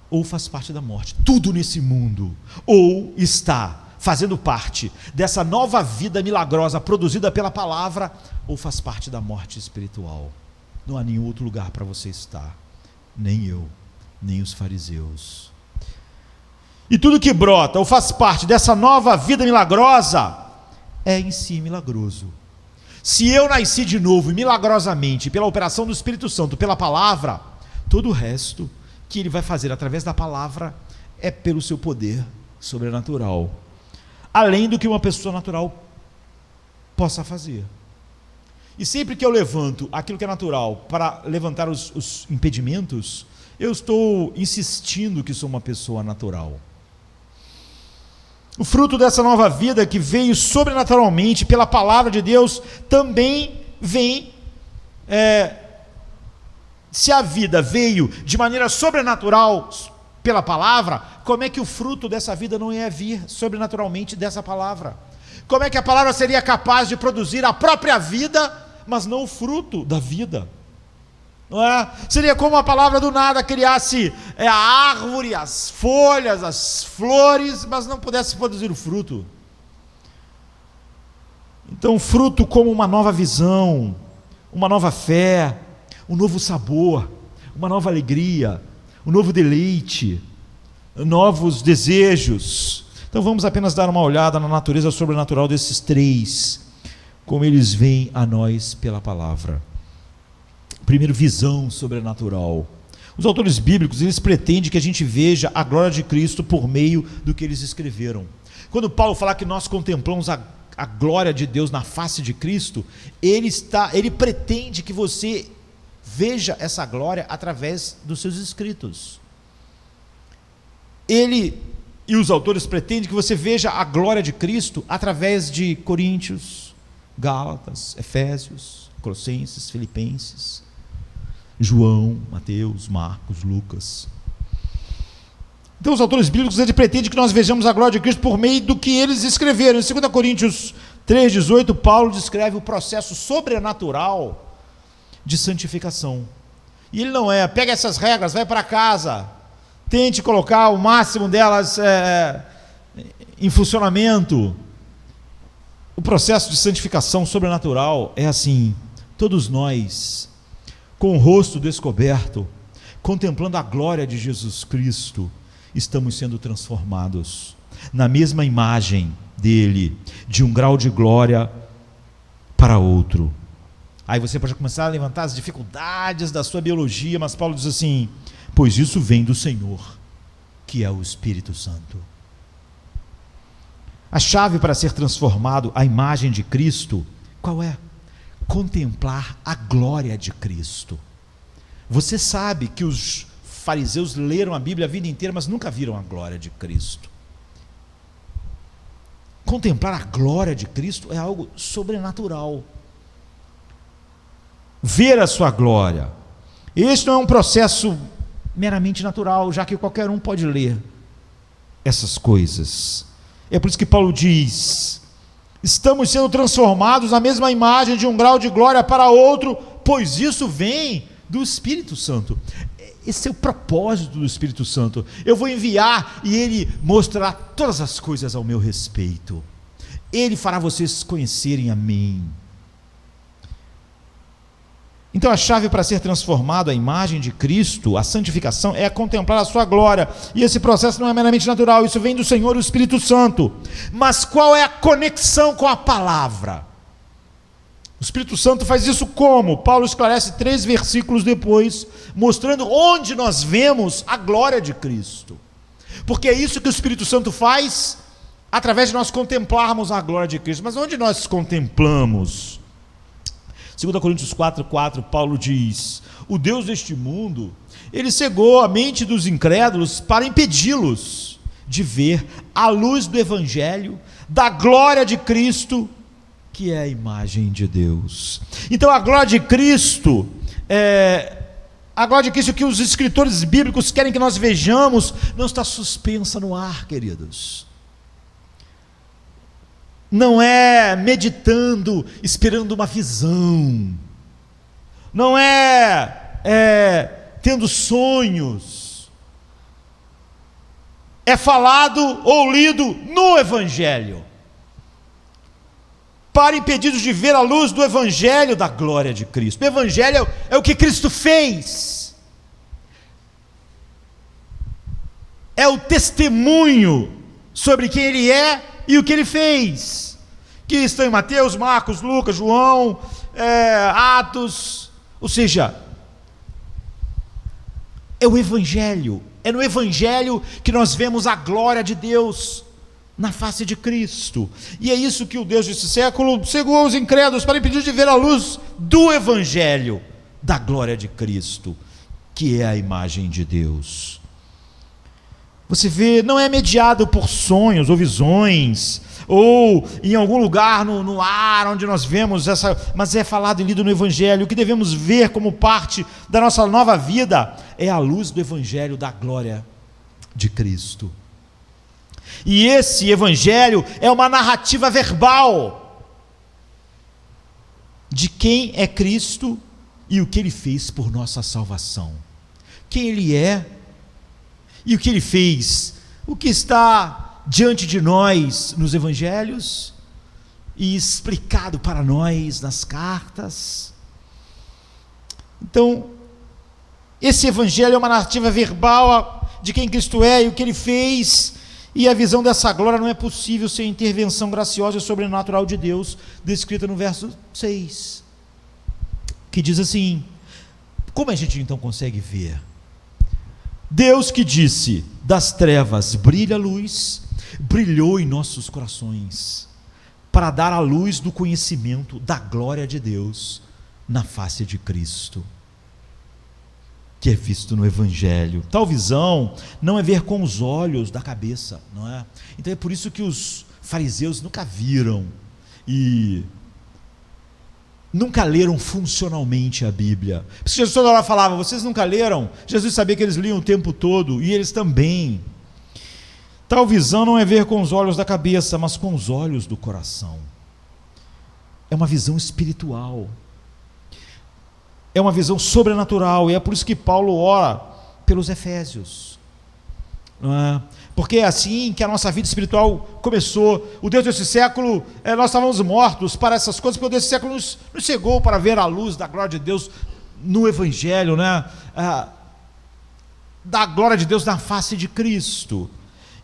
ou faz parte da morte. Tudo nesse mundo ou está fazendo parte dessa nova vida milagrosa produzida pela palavra, ou faz parte da morte espiritual. Não há nenhum outro lugar para você estar, nem eu, nem os fariseus. E tudo que brota ou faz parte dessa nova vida milagrosa é em si milagroso. Se eu nasci de novo milagrosamente pela operação do Espírito Santo, pela palavra, todo o resto que ele vai fazer através da palavra é pelo seu poder sobrenatural, além do que uma pessoa natural possa fazer. E sempre que eu levanto aquilo que é natural para levantar os impedimentos, eu estou insistindo que sou uma pessoa natural. O fruto dessa nova vida que veio sobrenaturalmente pela palavra de Deus também vem. Se a vida veio de maneira sobrenatural pela palavra, como é que o fruto dessa vida não ia vir sobrenaturalmente dessa palavra? Como é que a palavra seria capaz de produzir a própria vida, mas não o fruto da vida? Não é? Seria como a palavra do nada criasse a árvore, as folhas, as flores, mas não pudesse produzir o fruto. Então, fruto como uma nova visão, uma nova fé, um novo sabor, uma nova alegria, um novo deleite, novos desejos. Então vamos apenas dar uma olhada na natureza sobrenatural desses três, como eles vêm a nós pela palavra. Primeiro, visão sobrenatural. Os autores bíblicos, eles pretendem que a gente veja a glória de Cristo por meio do que eles escreveram. Quando Paulo fala que nós contemplamos a glória de Deus na face de Cristo, ele pretende que você veja essa glória através dos seus escritos. Ele e os autores pretendem que você veja a glória de Cristo através de Coríntios, Gálatas, Efésios, Colossenses, Filipenses, João, Mateus, Marcos, Lucas. Então os autores bíblicos, eles pretendem que nós vejamos a glória de Cristo por meio do que eles escreveram. Em 2 Coríntios 3,18, Paulo descreve o processo sobrenatural de santificação. E ele não pega essas regras, vai para casa, tente colocar o máximo delas em funcionamento. O processo de santificação sobrenatural é assim: todos nós, com o rosto descoberto, contemplando a glória de Jesus Cristo, estamos sendo transformados na mesma imagem dele, de um grau de glória para outro. Aí você pode começar a levantar as dificuldades da sua biologia, mas Paulo diz assim: pois isso vem do Senhor, que é o Espírito Santo. A chave para ser transformado à imagem de Cristo, qual é? Contemplar a glória de Cristo. Você sabe que os fariseus leram a Bíblia a vida inteira, mas nunca viram a glória de Cristo. Contemplar a glória de Cristo é algo sobrenatural. Ver a sua glória. Este não é um processo meramente natural, já que qualquer um pode ler essas coisas. É por isso que Paulo diz: estamos sendo transformados na mesma imagem de um grau de glória para outro, pois isso vem do Espírito Santo. Esse é o propósito do Espírito Santo. Eu vou enviar e ele mostrará todas as coisas ao meu respeito. Ele fará vocês conhecerem a mim. Então a chave para ser transformado à imagem de Cristo, a santificação, é contemplar a sua glória. E esse processo não é meramente natural, isso vem do Senhor, o Espírito Santo. Mas qual é a conexão com a palavra? O Espírito Santo faz isso como? Paulo esclarece 3 versículos depois, mostrando onde nós vemos a glória de Cristo. Porque é isso que o Espírito Santo faz através de nós contemplarmos a glória de Cristo. Mas onde nós contemplamos? 2 Coríntios 4:4, Paulo diz: o Deus deste mundo, ele cegou a mente dos incrédulos para impedi-los de ver a luz do Evangelho, da glória de Cristo, que é a imagem de Deus. Então a glória de Cristo, que os escritores bíblicos querem que nós vejamos, não está suspensa no ar, queridos. Não é meditando, esperando uma visão. Não é tendo sonhos. É falado ou lido no Evangelho, para impedidos de ver a luz do Evangelho da glória de Cristo. O Evangelho é o que Cristo fez, é o testemunho sobre quem Ele é e o que Ele fez, que estão em Mateus, Marcos, Lucas, João, Atos. Ou seja, é o Evangelho, é no Evangelho que nós vemos a glória de Deus na face de Cristo. E é isso que o Deus desse século cegou os incrédulos para impedir de ver a luz do Evangelho da glória de Cristo, que é a imagem de Deus. Você vê, não é mediado por sonhos ou visões, ou em algum lugar no ar onde nós vemos mas é falado e lido no Evangelho. O que devemos ver como parte da nossa nova vida é a luz do Evangelho da glória de Cristo. E esse Evangelho é uma narrativa verbal de quem é Cristo e o que Ele fez por nossa salvação. Quem Ele é e o que Ele fez, o que está diante de nós nos Evangelhos e explicado para nós nas cartas. Então, esse Evangelho é uma narrativa verbal de quem Cristo é e o que Ele fez, e a visão dessa glória não é possível sem a intervenção graciosa e sobrenatural de Deus, descrita no verso 6, que diz assim: como a gente então consegue ver? Deus que disse: das trevas brilha a luz, brilhou em nossos corações, para dar a luz do conhecimento da glória de Deus na face de Cristo, que é visto no Evangelho. Tal visão não é ver com os olhos da cabeça, não é? Então é por isso que os fariseus nunca viram e nunca leram funcionalmente a Bíblia. Porque Jesus toda hora falava: vocês nunca leram? Jesus sabia que eles liam o tempo todo, e eles também. Tal visão não é ver com os olhos da cabeça, mas com os olhos do coração. É uma visão espiritual, é uma visão sobrenatural, e é por isso que Paulo ora pelos Efésios, não é? Porque é assim que a nossa vida espiritual começou. O Deus desse século, nós estávamos mortos para essas coisas, porque o Deus desse século nos cegou para ver a luz da glória de Deus no Evangelho, né? Da glória de Deus na face de Cristo.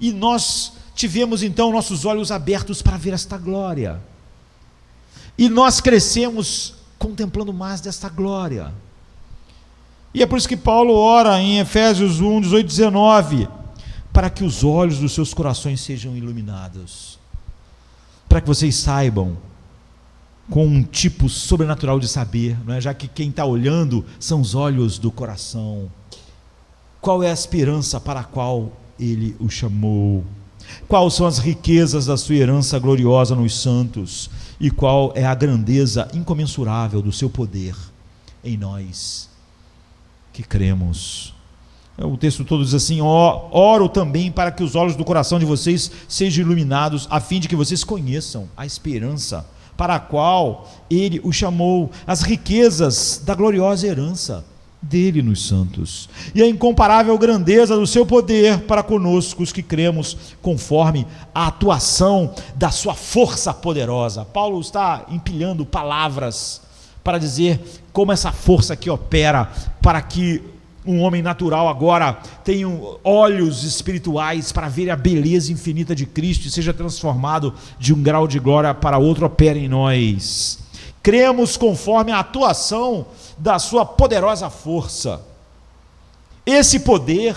E nós tivemos então nossos olhos abertos para ver esta glória, e nós crescemos contemplando mais desta glória. E é por isso que Paulo ora em Efésios 1, 18, 19, para que os olhos dos seus corações sejam iluminados, para que vocês saibam, com um tipo sobrenatural de saber, não é? Já que quem está olhando são os olhos do coração, qual é a esperança para a qual Ele o chamou, quais são as riquezas da sua herança gloriosa nos santos, e qual é a grandeza incomensurável do seu poder em nós que cremos. O texto todo diz assim: oro também para que os olhos do coração de vocês sejam iluminados, a fim de que vocês conheçam a esperança para a qual Ele o chamou, as riquezas da gloriosa herança dele nos santos, e a incomparável grandeza do seu poder para conosco, os que cremos, conforme a atuação da sua força poderosa. Paulo está empilhando palavras para dizer como essa força que opera para que um homem natural agora tenha olhos espirituais para ver a beleza infinita de Cristo e seja transformado de um grau de glória para outro, opera em nós. cremos conforme a atuação da sua poderosa força. Esse poder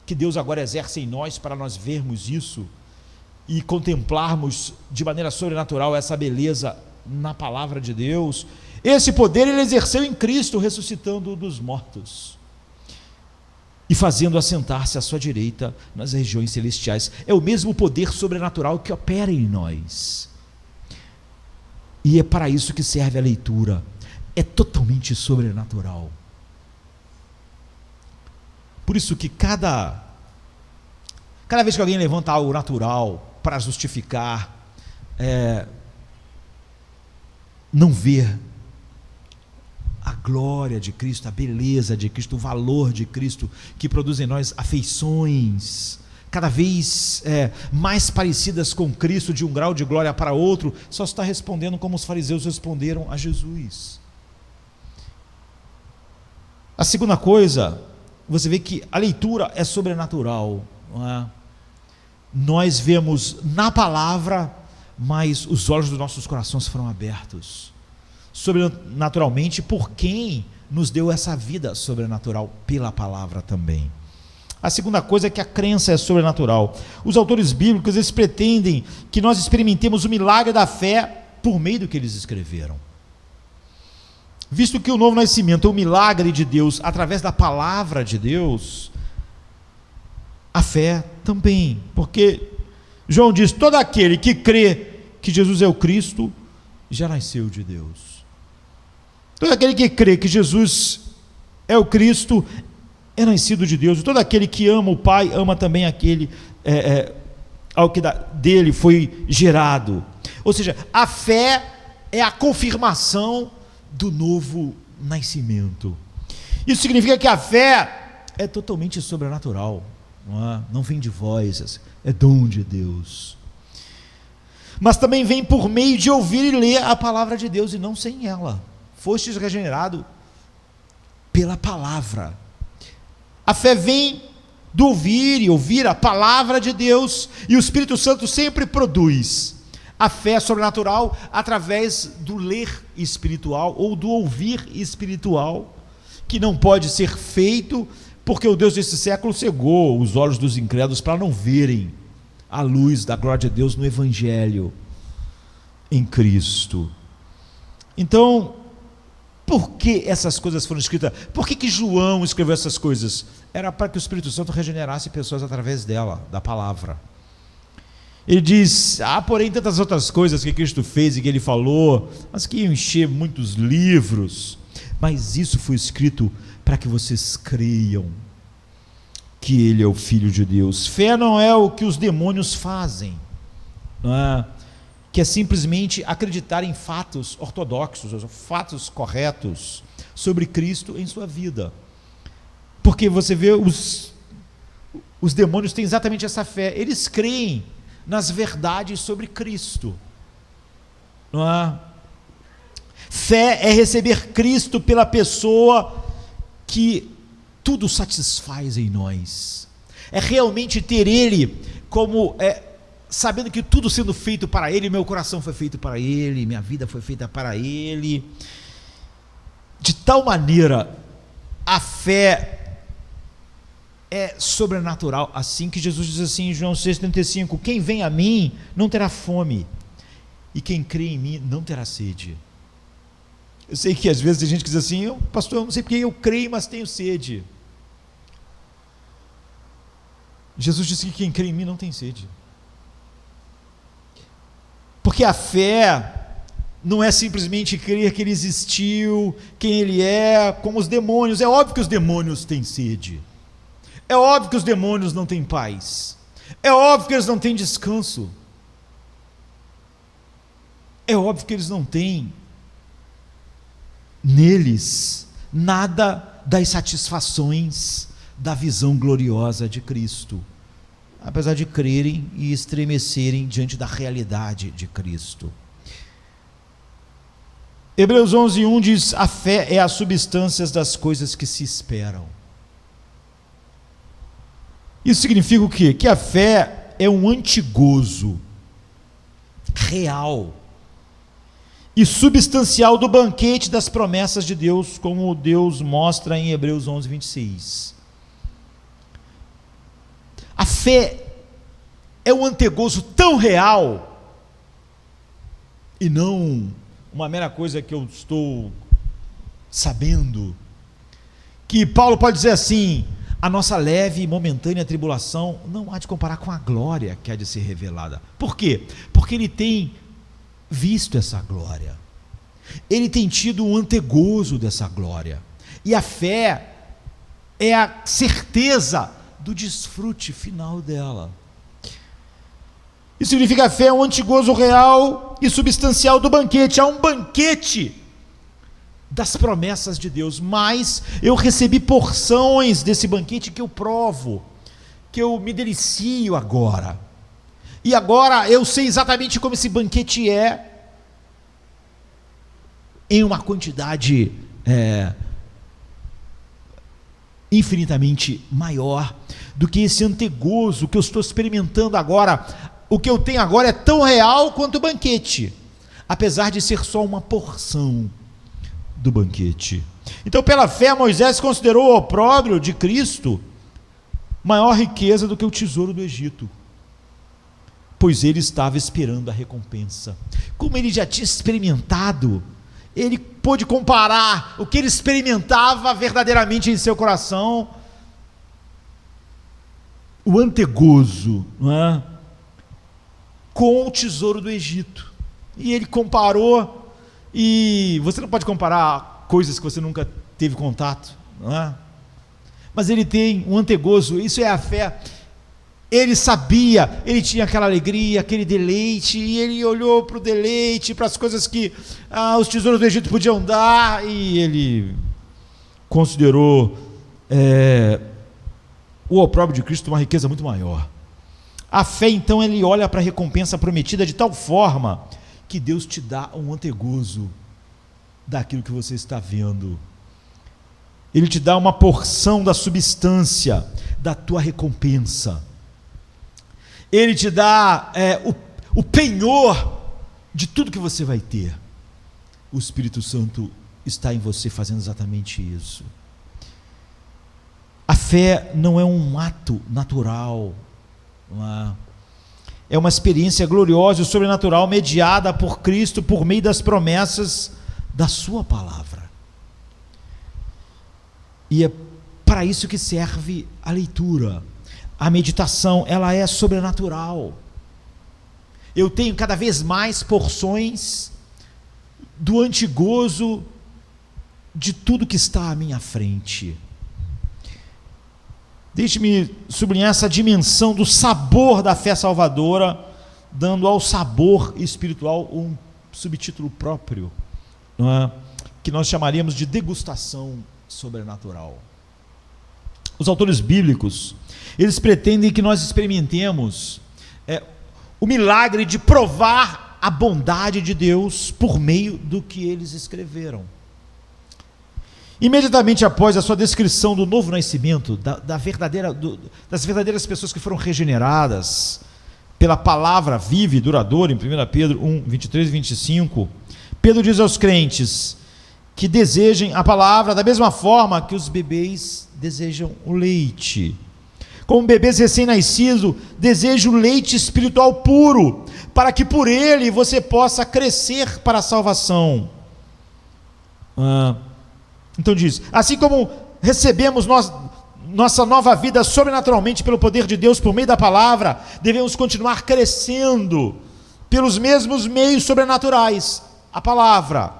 que Deus agora exerce em nós, para nós vermos isso e contemplarmos de maneira sobrenatural essa beleza na palavra de Deus, esse poder ele exerceu em Cristo, ressuscitando dos mortos e fazendo assentar-se à sua direita nas regiões celestiais. É o mesmo poder sobrenatural que opera em nós, e é para isso que serve a leitura. É totalmente sobrenatural. Por isso que cada vez que alguém levanta algo natural para justificar, não ver a glória de Cristo, a beleza de Cristo, o valor de Cristo, que produz em nós afeições cada vez mais parecidas com Cristo, de um grau de glória para outro, só está respondendo como os fariseus responderam a Jesus. A segunda coisa, você vê que a leitura é sobrenatural, não é? Nós vemos na palavra, mas os olhos dos nossos corações foram abertos sobrenaturalmente por quem nos deu essa vida sobrenatural, pela palavra também. A segunda coisa é que a crença é sobrenatural. Os autores bíblicos, eles pretendem que nós experimentemos o milagre da fé por meio do que eles escreveram. Visto que o novo nascimento é um milagre de Deus através da palavra de Deus, a fé também, porque João diz: todo aquele que crê que Jesus é o Cristo já nasceu de Deus. Todo aquele que crê que Jesus é o Cristo é nascido de Deus. Todo aquele que ama o Pai ama também aquele ao que dele foi gerado. Ou seja, a fé é a confirmação do novo nascimento. Isso significa que a fé é totalmente sobrenatural, não vem de vós, é dom de Deus. Mas também vem por meio de ouvir e ler a palavra de Deus, e não sem ela. Fostes regenerado pela palavra. A fé vem do ouvir e ouvir a palavra de Deus, e o Espírito Santo sempre produz a fé sobrenatural através do ler espiritual ou do ouvir espiritual, que não pode ser feito porque o Deus desse século cegou os olhos dos incrédulos para não verem a luz da glória de Deus no Evangelho em Cristo. Então, por que essas coisas foram escritas? Por que João escreveu essas coisas? Era para que o Espírito Santo regenerasse pessoas através dela, da palavra. Ele diz: porém tantas outras coisas que Cristo fez e que ele falou, mas que iam encher muitos livros, mas isso foi escrito para que vocês creiam que ele é o Filho de Deus. Fé não é o que os demônios fazem, não é? Que é simplesmente acreditar em fatos ortodoxos, fatos corretos sobre Cristo em sua vida. Porque você vê, os demônios têm exatamente essa fé, eles creem nas verdades sobre Cristo, não é? Fé é receber Cristo pela pessoa que tudo satisfaz em nós, é realmente ter Ele como, sabendo que tudo sendo feito para Ele, meu coração foi feito para Ele, minha vida foi feita para Ele, de tal maneira, a fé é sobrenatural, assim que Jesus diz assim em João 6,35, quem vem a mim não terá fome, e quem crê em mim não terá sede. Eu sei que às vezes tem gente que diz assim: pastor, eu não sei porque eu creio, mas tenho sede. Jesus disse que quem crê em mim não tem sede, porque a fé não é simplesmente crer que Ele existiu, quem Ele é, como os demônios. É óbvio que os demônios têm sede, é óbvio que os demônios não têm paz, é óbvio que eles não têm descanso, é óbvio que eles não têm neles nada das satisfações da visão gloriosa de Cristo, apesar de crerem e estremecerem diante da realidade de Cristo. Hebreus 11:1 diz: a fé é a substância das coisas que se esperam. Isso significa o quê? Que a fé é um antigozo real e substancial do banquete das promessas de Deus, como Deus mostra em Hebreus 11, 26. A fé é um antegozo tão real, e não uma mera coisa que eu estou sabendo, que Paulo pode dizer assim: a nossa leve e momentânea tribulação não há de comparar com a glória que há de ser revelada. Por quê? Porque ele tem visto essa glória, ele tem tido um antegozo dessa glória, e a fé é a certeza do desfrute final dela. Isso significa: a fé é um antegozo real e substancial do banquete. Há um banquete das promessas de Deus, mas eu recebi porções desse banquete que eu provo, que eu me delicio agora, e agora eu sei exatamente como esse banquete é, em uma quantidade infinitamente maior do que esse antegozo que eu estou experimentando agora. O que eu tenho agora é tão real quanto o banquete, apesar de ser só uma porção do banquete. Então, pela fé, Moisés considerou o opróbrio de Cristo maior riqueza do que o tesouro do Egito, pois ele estava esperando a recompensa. Como ele já tinha experimentado, ele pôde comparar o que ele experimentava verdadeiramente em seu coração, o antegozo, não é? Com o tesouro do Egito. E ele comparou. E você não pode comparar coisas que você nunca teve contato, não é? Mas ele tem um antegozo, isso é a fé. Ele sabia, ele tinha aquela alegria, aquele deleite, e ele olhou para o deleite, para as coisas que os tesouros do Egito podiam dar, e ele considerou o opróbrio de Cristo uma riqueza muito maior. A fé, então, ele olha para a recompensa prometida de tal forma que Deus te dá um antegozo daquilo que você está vendo. Ele te dá uma porção da substância da tua recompensa. Ele te dá o penhor de tudo que você vai ter. O Espírito Santo está em você fazendo exatamente isso. A fé não é um ato natural, é uma experiência gloriosa e sobrenatural mediada por Cristo por meio das promessas da sua palavra. E é para isso que serve a leitura. A meditação, ela é sobrenatural. Eu tenho cada vez mais porções do antegozo de tudo que está à minha frente. Deixe-me sublinhar essa dimensão do sabor da fé salvadora, dando ao sabor espiritual um subtítulo próprio, não é? Que nós chamaríamos de degustação sobrenatural. Os autores bíblicos, eles pretendem que nós experimentemos o milagre de provar a bondade de Deus por meio do que eles escreveram. Imediatamente após a sua descrição do novo nascimento, das verdadeiras pessoas que foram regeneradas pela palavra viva e duradoura, em 1 Pedro 1, 23 e 25, Pedro diz aos crentes que desejem a palavra da mesma forma que os bebês desejam o leite. Como bebês recém-nascidos, desejam o leite espiritual puro, para que por ele você possa crescer para a salvação. Então diz: assim como recebemos nossa nova vida sobrenaturalmente pelo poder de Deus por meio da palavra, devemos continuar crescendo pelos mesmos meios sobrenaturais, a palavra.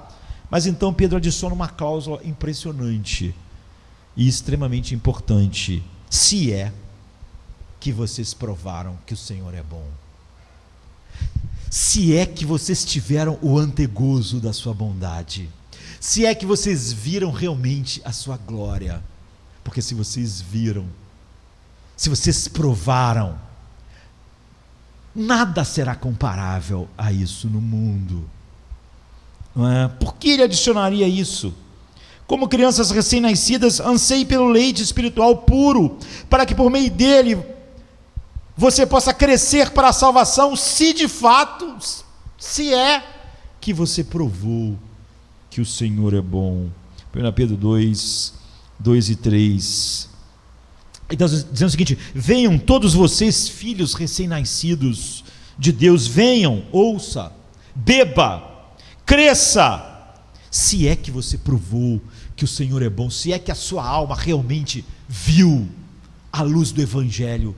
Mas então Pedro adiciona uma cláusula impressionante e extremamente importante: se é que vocês provaram que o Senhor é bom, se é que vocês tiveram o antegozo da sua bondade, se é que vocês viram realmente a sua glória. Porque se vocês viram, se vocês provaram, nada será comparável a isso no mundo. Não é? Por que ele adicionaria isso? Como crianças recém-nascidas, anseiem pelo leite espiritual puro, para que por meio dele você possa crescer para a salvação, se de fato, se é que você provou que o Senhor é bom? 1 Pedro 2, 2 e 3. Então, dizendo o seguinte: venham todos vocês, filhos recém-nascidos de Deus, venham, ouça, beba, cresça, se é que você provou que o Senhor é bom, se é que a sua alma realmente viu a luz do Evangelho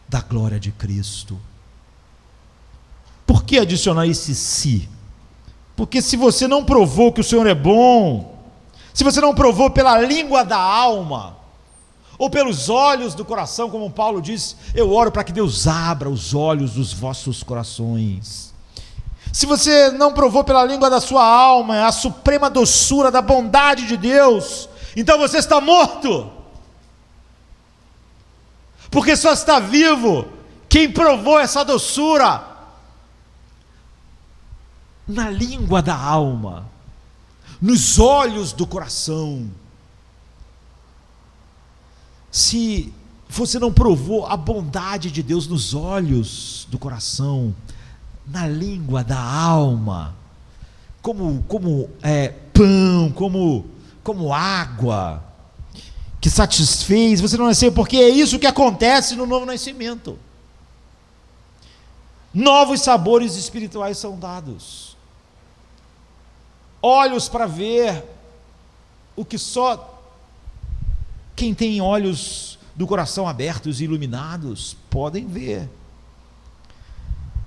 da glória de Cristo. Por que adicionar esse se? Porque se você não provou que o Senhor é bom, se você não provou pela língua da alma, ou pelos olhos do coração, como Paulo diz, eu oro para que Deus abra os olhos dos vossos corações. Se você não provou pela língua da sua alma a suprema doçura da bondade de Deus, então você está morto, porque só está vivo quem provou essa doçura na língua da alma, nos olhos do coração. Se você não provou a bondade de Deus nos olhos do coração, na língua da alma, como pão, como água, que satisfez, você não nasceu, porque é isso que acontece no novo nascimento. Novos sabores espirituais são dados, olhos para ver o que só quem tem olhos do coração abertos e iluminados podem ver.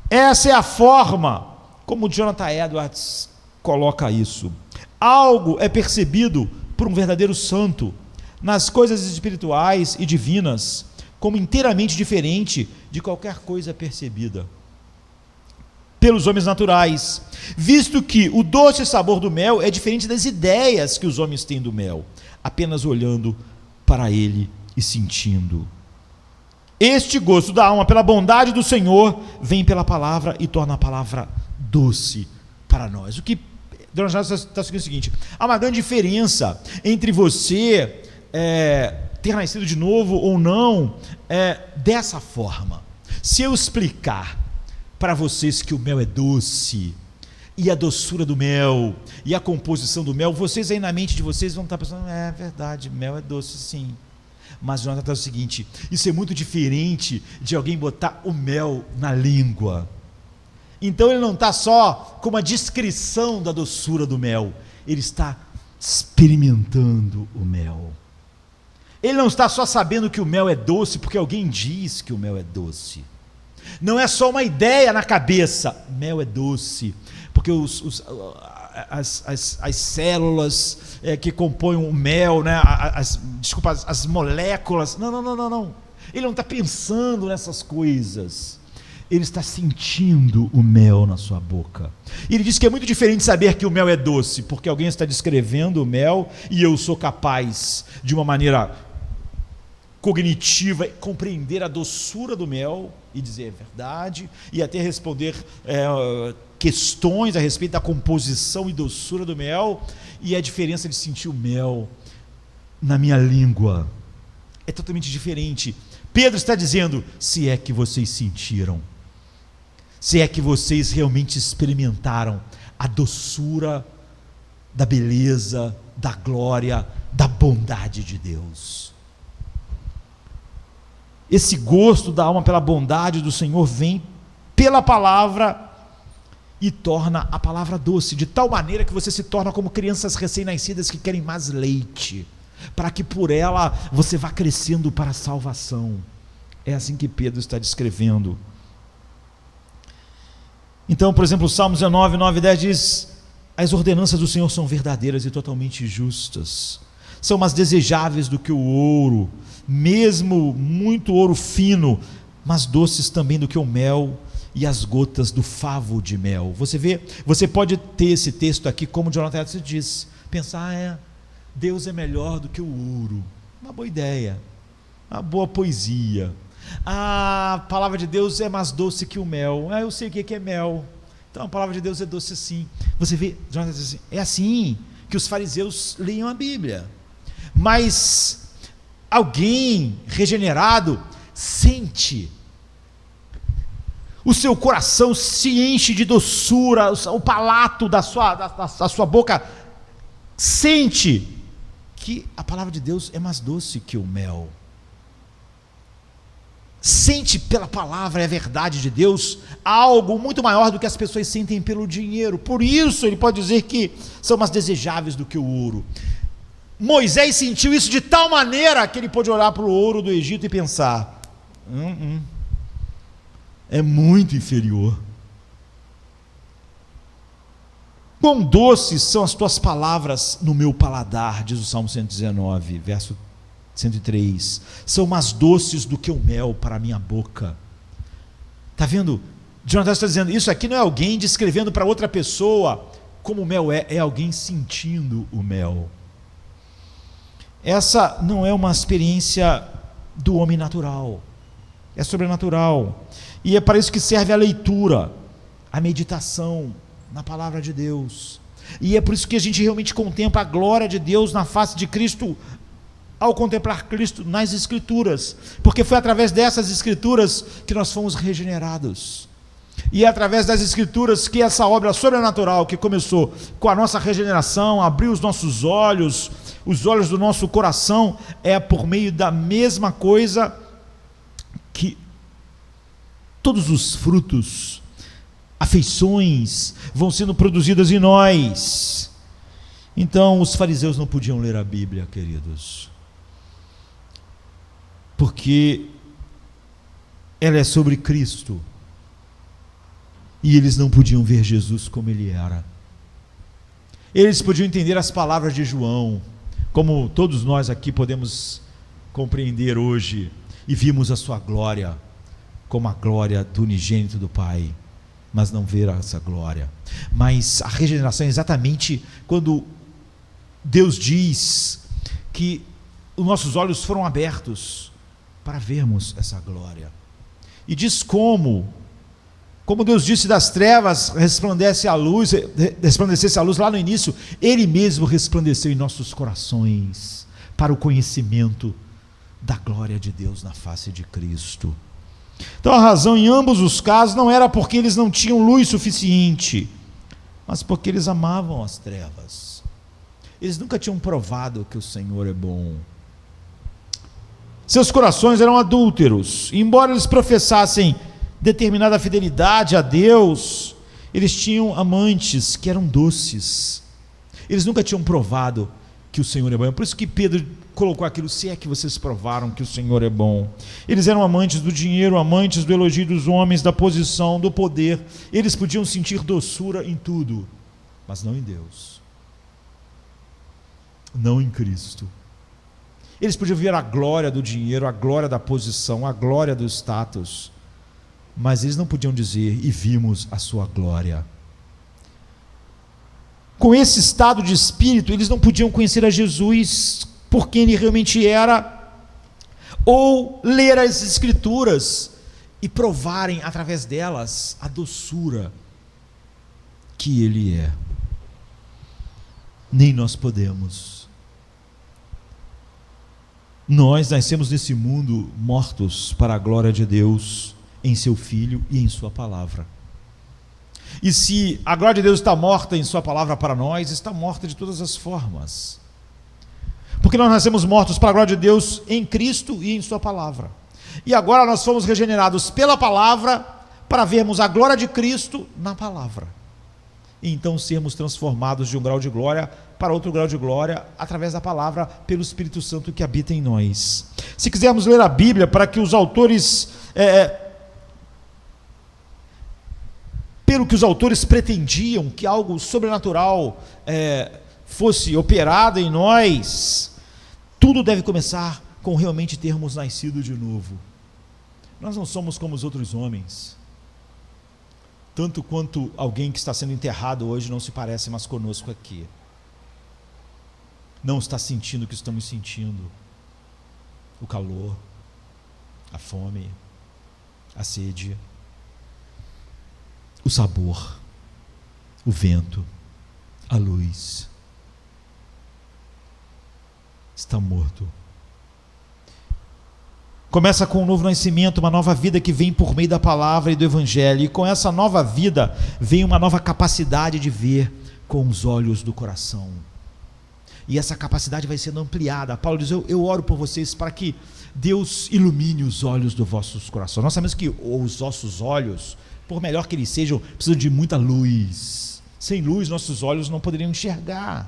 Essa é a forma como Jonathan Edwards coloca isso. Algo é percebido por um verdadeiro santo nas coisas espirituais e divinas como inteiramente diferente de qualquer coisa percebida pelos homens naturais, visto que o doce sabor do mel é diferente das ideias que os homens têm do mel, apenas olhando para ele e sentindo. Este gosto da alma pela bondade do Senhor vem pela palavra e torna a palavra doce para nós. O que Dona Jana está seguindo o seguinte: há uma grande diferença entre você ter nascido de novo ou não dessa forma. Se eu explicar para vocês que o mel é doce, e a doçura do mel, e a composição do mel, vocês aí na mente de vocês vão estar pensando, é verdade, mel é doce sim. Mas o Jonathan está o seguinte: isso é muito diferente de alguém botar o mel na língua. Então ele não está só com uma descrição da doçura do mel, ele está experimentando o mel. Ele não está só sabendo que o mel é doce porque alguém diz que o mel é doce. Não é só uma ideia na cabeça, mel é doce, porque as células que compõem o mel, né, as moléculas, não, ele não está pensando nessas coisas, ele está sentindo o mel na sua boca. E ele diz que é muito diferente saber que o mel é doce, porque alguém está descrevendo o mel, e eu sou capaz, de uma maneira cognitiva, compreender a doçura do mel, e dizer é verdade, e até responder questões a respeito da composição e doçura do mel, e a diferença de sentir o mel na minha língua é totalmente diferente. Pedro está dizendo, se é que vocês sentiram, se é que vocês realmente experimentaram a doçura da beleza, da glória, da bondade de Deus. Esse gosto da alma pela bondade do Senhor vem pela palavra e torna a palavra doce, de tal maneira que você se torna como crianças recém-nascidas que querem mais leite, para que por ela você vá crescendo para a salvação. É assim que Pedro está descrevendo. Então, por exemplo, o Salmo 19, 9 e 10 diz: as ordenanças do Senhor são verdadeiras e totalmente justas, são mais desejáveis do que o ouro, mesmo muito ouro fino, mas doces também do que o mel e as gotas do favo de mel. Você vê, você pode ter esse texto aqui, como Jonathan Edwards diz, pensar, Deus é melhor do que o ouro. Uma boa ideia, uma boa poesia. A palavra de Deus é mais doce que o mel. Eu sei o que é mel, então a palavra de Deus é doce sim. Você vê, Jonathan diz assim, é assim que os fariseus liam a Bíblia. Mas alguém regenerado sente o seu coração se enche de doçura, o palato da sua boca sente que a palavra de Deus é mais doce que o mel. Sente pela palavra e a verdade de Deus algo muito maior do que as pessoas sentem pelo dinheiro. Por isso ele pode dizer que são mais desejáveis do que o ouro. Moisés sentiu isso de tal maneira que ele pôde olhar para o ouro do Egito e pensar: é muito inferior. Quão doces são as tuas palavras no meu paladar, diz o Salmo 119, verso 103. São mais doces do que o mel para a minha boca. Está vendo? Jonathan está dizendo, isso aqui não é alguém descrevendo para outra pessoa como o mel é alguém sentindo o mel. Essa não é uma experiência do homem natural, é sobrenatural. E é para isso que serve a leitura, a meditação na palavra de Deus. E é por isso que a gente realmente contempla a glória de Deus na face de Cristo, ao contemplar Cristo nas Escrituras, porque foi através dessas Escrituras que nós fomos regenerados, e é através das Escrituras que essa obra sobrenatural que começou com a nossa regeneração, abriu os nossos olhos, os olhos do nosso coração, é por meio da mesma coisa que todos os frutos, afeições vão sendo produzidas em nós. Então os fariseus não podiam ler a Bíblia, queridos, porque ela é sobre Cristo, e eles não podiam ver Jesus como ele era. Eles podiam entender as palavras de João, como todos nós aqui podemos compreender hoje, e vimos a sua glória como a glória do unigênito do Pai, mas não ver essa glória. Mas a regeneração é exatamente quando Deus diz que os nossos olhos foram abertos para vermos essa glória, e diz como Deus disse, das trevas resplandecesse a luz lá no início, Ele mesmo resplandeceu em nossos corações, para o conhecimento da glória de Deus na face de Cristo. Então a razão em ambos os casos não era porque eles não tinham luz suficiente, mas porque eles amavam as trevas. Eles nunca tinham provado que o Senhor é bom. Seus corações eram adúlteros, embora eles professassem determinada fidelidade a Deus, eles tinham amantes que eram doces. Eles nunca tinham provado que o Senhor é bom. É por isso que Pedro colocou aquilo: se é que vocês provaram que o Senhor é bom. Eles eram amantes do dinheiro, amantes do elogio dos homens, da posição, do poder. Eles podiam sentir doçura em tudo, mas não em Deus, não em Cristo. Eles podiam ver a glória do dinheiro, a glória da posição, a glória do status, mas eles não podiam dizer: e vimos a sua glória. Com esse estado de espírito, eles não podiam conhecer a Jesus por quem ele realmente era, ou ler as Escrituras e provarem através delas a doçura que ele é. Nem nós podemos. Nós nascemos nesse mundo mortos para a glória de Deus em seu Filho e em sua palavra. E se a glória de Deus está morta em sua palavra para nós, está morta de todas as formas, porque nós nascemos mortos para a glória de Deus em Cristo e em sua palavra, e agora nós fomos regenerados pela palavra para vermos a glória de Cristo na palavra, e então sermos transformados de um grau de glória para outro grau de glória, através da palavra, pelo Espírito Santo que habita em nós. Se quisermos ler a Bíblia para que os autores pelo que os autores pretendiam, que algo sobrenatural fosse operado em nós, tudo deve começar com realmente termos nascido de novo. Nós não somos como os outros homens, tanto quanto alguém que está sendo enterrado hoje não se parece mais conosco aqui, não está sentindo o que estamos sentindo, o calor, a fome, a sede, o sabor, o vento, a luz. Está morto. Começa com um novo nascimento, uma nova vida que vem por meio da palavra e do evangelho, e com essa nova vida vem uma nova capacidade de ver com os olhos do coração, e essa capacidade vai sendo ampliada. Paulo diz: eu oro por vocês para que Deus ilumine os olhos dos vossos corações. Nós sabemos que os nossos olhos, por melhor que eles sejam, precisam de muita luz. Sem luz nossos olhos não poderiam enxergar.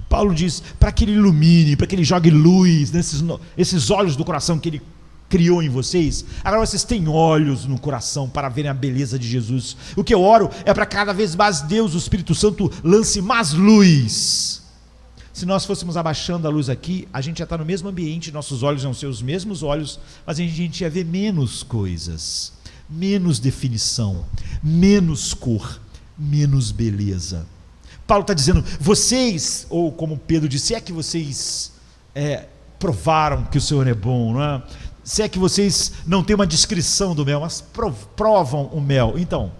Paulo diz para que ele ilumine, para que ele jogue luz nesses olhos do coração que ele criou em vocês. Agora vocês têm olhos no coração para verem a beleza de Jesus. O que eu oro é para cada vez mais Deus, o Espírito Santo, lance mais luz. Se nós fôssemos abaixando a luz aqui, a gente já está no mesmo ambiente, nossos olhos vão ser os mesmos olhos, mas a gente ia ver menos coisas, menos definição, menos cor, menos beleza. Paulo está dizendo: vocês, ou como Pedro disse, é que vocês provaram que o Senhor é bom, não é? Se é que vocês não têm uma descrição do mel, mas provam o mel. Então,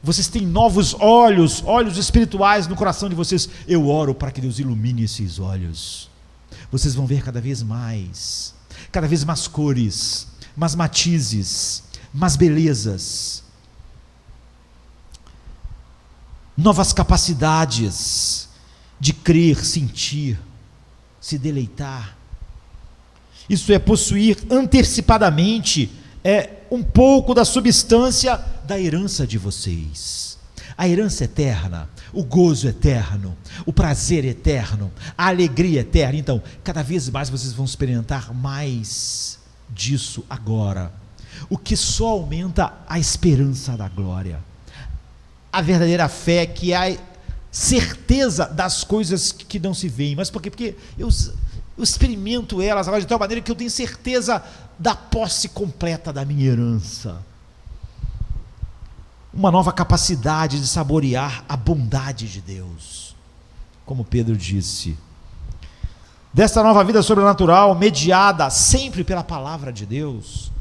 vocês têm novos olhos espirituais no coração de vocês. Eu oro para que Deus ilumine esses olhos. Vocês vão ver cada vez mais cores, mais matizes, mais belezas, novas capacidades de crer, sentir, se deleitar. Isso é possuir antecipadamente um pouco da substância da herança de vocês. A herança eterna, o gozo eterno, o prazer eterno, a alegria eterna. Então, cada vez mais vocês vão experimentar mais disso agora, o que só aumenta a esperança da glória. A verdadeira fé, que é a certeza das coisas que não se veem. Mas por quê? Porque eu experimento elas agora de tal maneira que eu tenho certeza da posse completa da minha herança. Uma nova capacidade de saborear a bondade de Deus, como Pedro disse. Desta nova vida sobrenatural, mediada sempre pela palavra de Deus,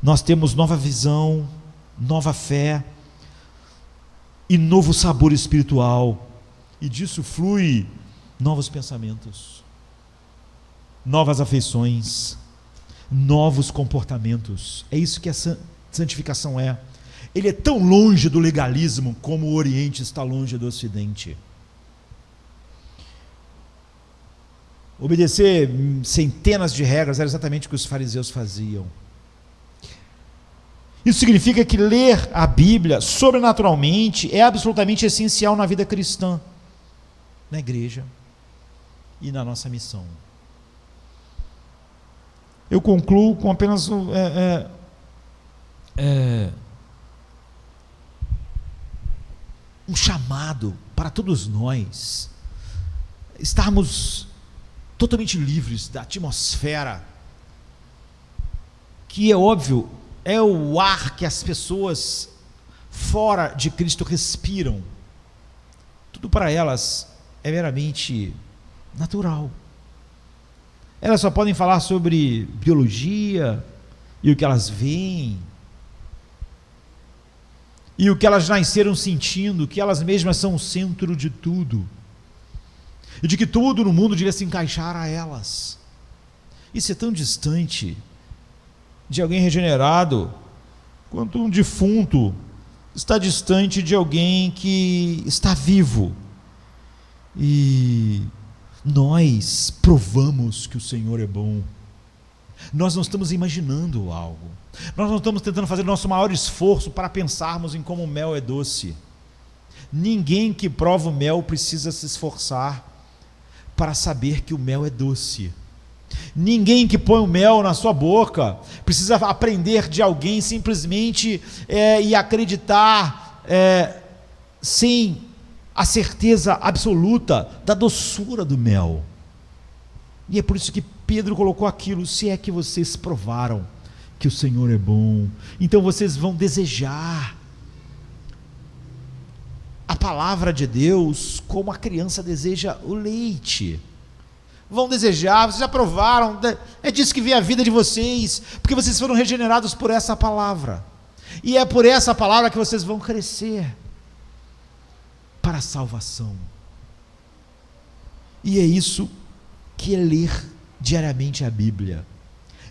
nós temos nova visão, nova fé e novo sabor espiritual, e disso flui novos pensamentos, novas afeições, novos comportamentos. É isso que a santificação é. Ele é tão longe do legalismo como o Oriente está longe do Ocidente. Obedecer centenas de regras era exatamente o que os fariseus faziam. Isso significa que ler a Bíblia sobrenaturalmente é absolutamente essencial na vida cristã, na igreja e na nossa missão. Eu concluo com apenas um chamado para todos nós estarmos totalmente livres da atmosfera, que é óbvio, é o ar que as pessoas fora de Cristo respiram. Tudo para elas é meramente natural. Elas só podem falar sobre biologia e o que elas veem, e o que elas nasceram sentindo, que elas mesmas são o centro de tudo, e de que tudo no mundo devia se encaixar a elas. Isso é tão distante de alguém regenerado, quanto um defunto está distante de alguém que está vivo. E nós provamos que o Senhor é bom. Nós não estamos imaginando algo, nós não estamos tentando fazer o nosso maior esforço para pensarmos em como o mel é doce. Ninguém que prova o mel precisa se esforçar para saber que o mel é doce. Ninguém que põe o mel na sua boca precisa aprender de alguém simplesmente e acreditar sem a certeza absoluta da doçura do mel. E é por isso que Pedro colocou aquilo: se é que vocês provaram que o Senhor é bom, então vocês vão desejar a palavra de Deus como a criança deseja o leite. Vão desejar, vocês já provaram, é disso que vem a vida de vocês, porque vocês foram regenerados por essa palavra, e é por essa palavra que vocês vão crescer para a salvação. E é isso que é ler diariamente a Bíblia,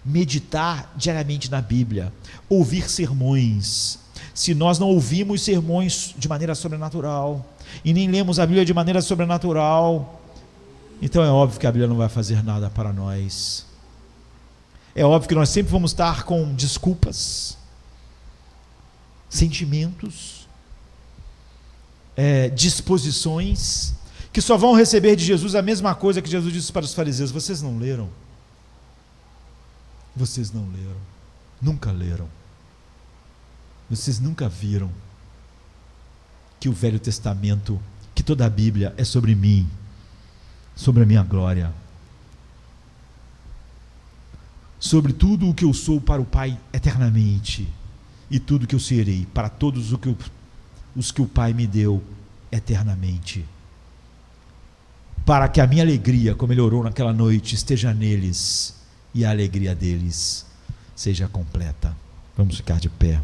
meditar diariamente na Bíblia, ouvir sermões. Se nós não ouvimos sermões de maneira sobrenatural, e nem lemos a Bíblia de maneira sobrenatural, então é óbvio que a Bíblia não vai fazer nada para nós. É óbvio que nós sempre vamos estar com desculpas, sentimentos, disposições, que só vão receber de Jesus a mesma coisa que Jesus disse para os fariseus: vocês não leram? Vocês não leram, nunca leram, vocês nunca viram que o Velho Testamento, que toda a Bíblia é sobre mim, sobre a minha glória, sobre tudo o que eu sou para o Pai eternamente, e tudo que eu serei para todos os que o Pai me deu eternamente, para que a minha alegria, como ele orou naquela noite, esteja neles, e a alegria deles seja completa. Vamos ficar de pé.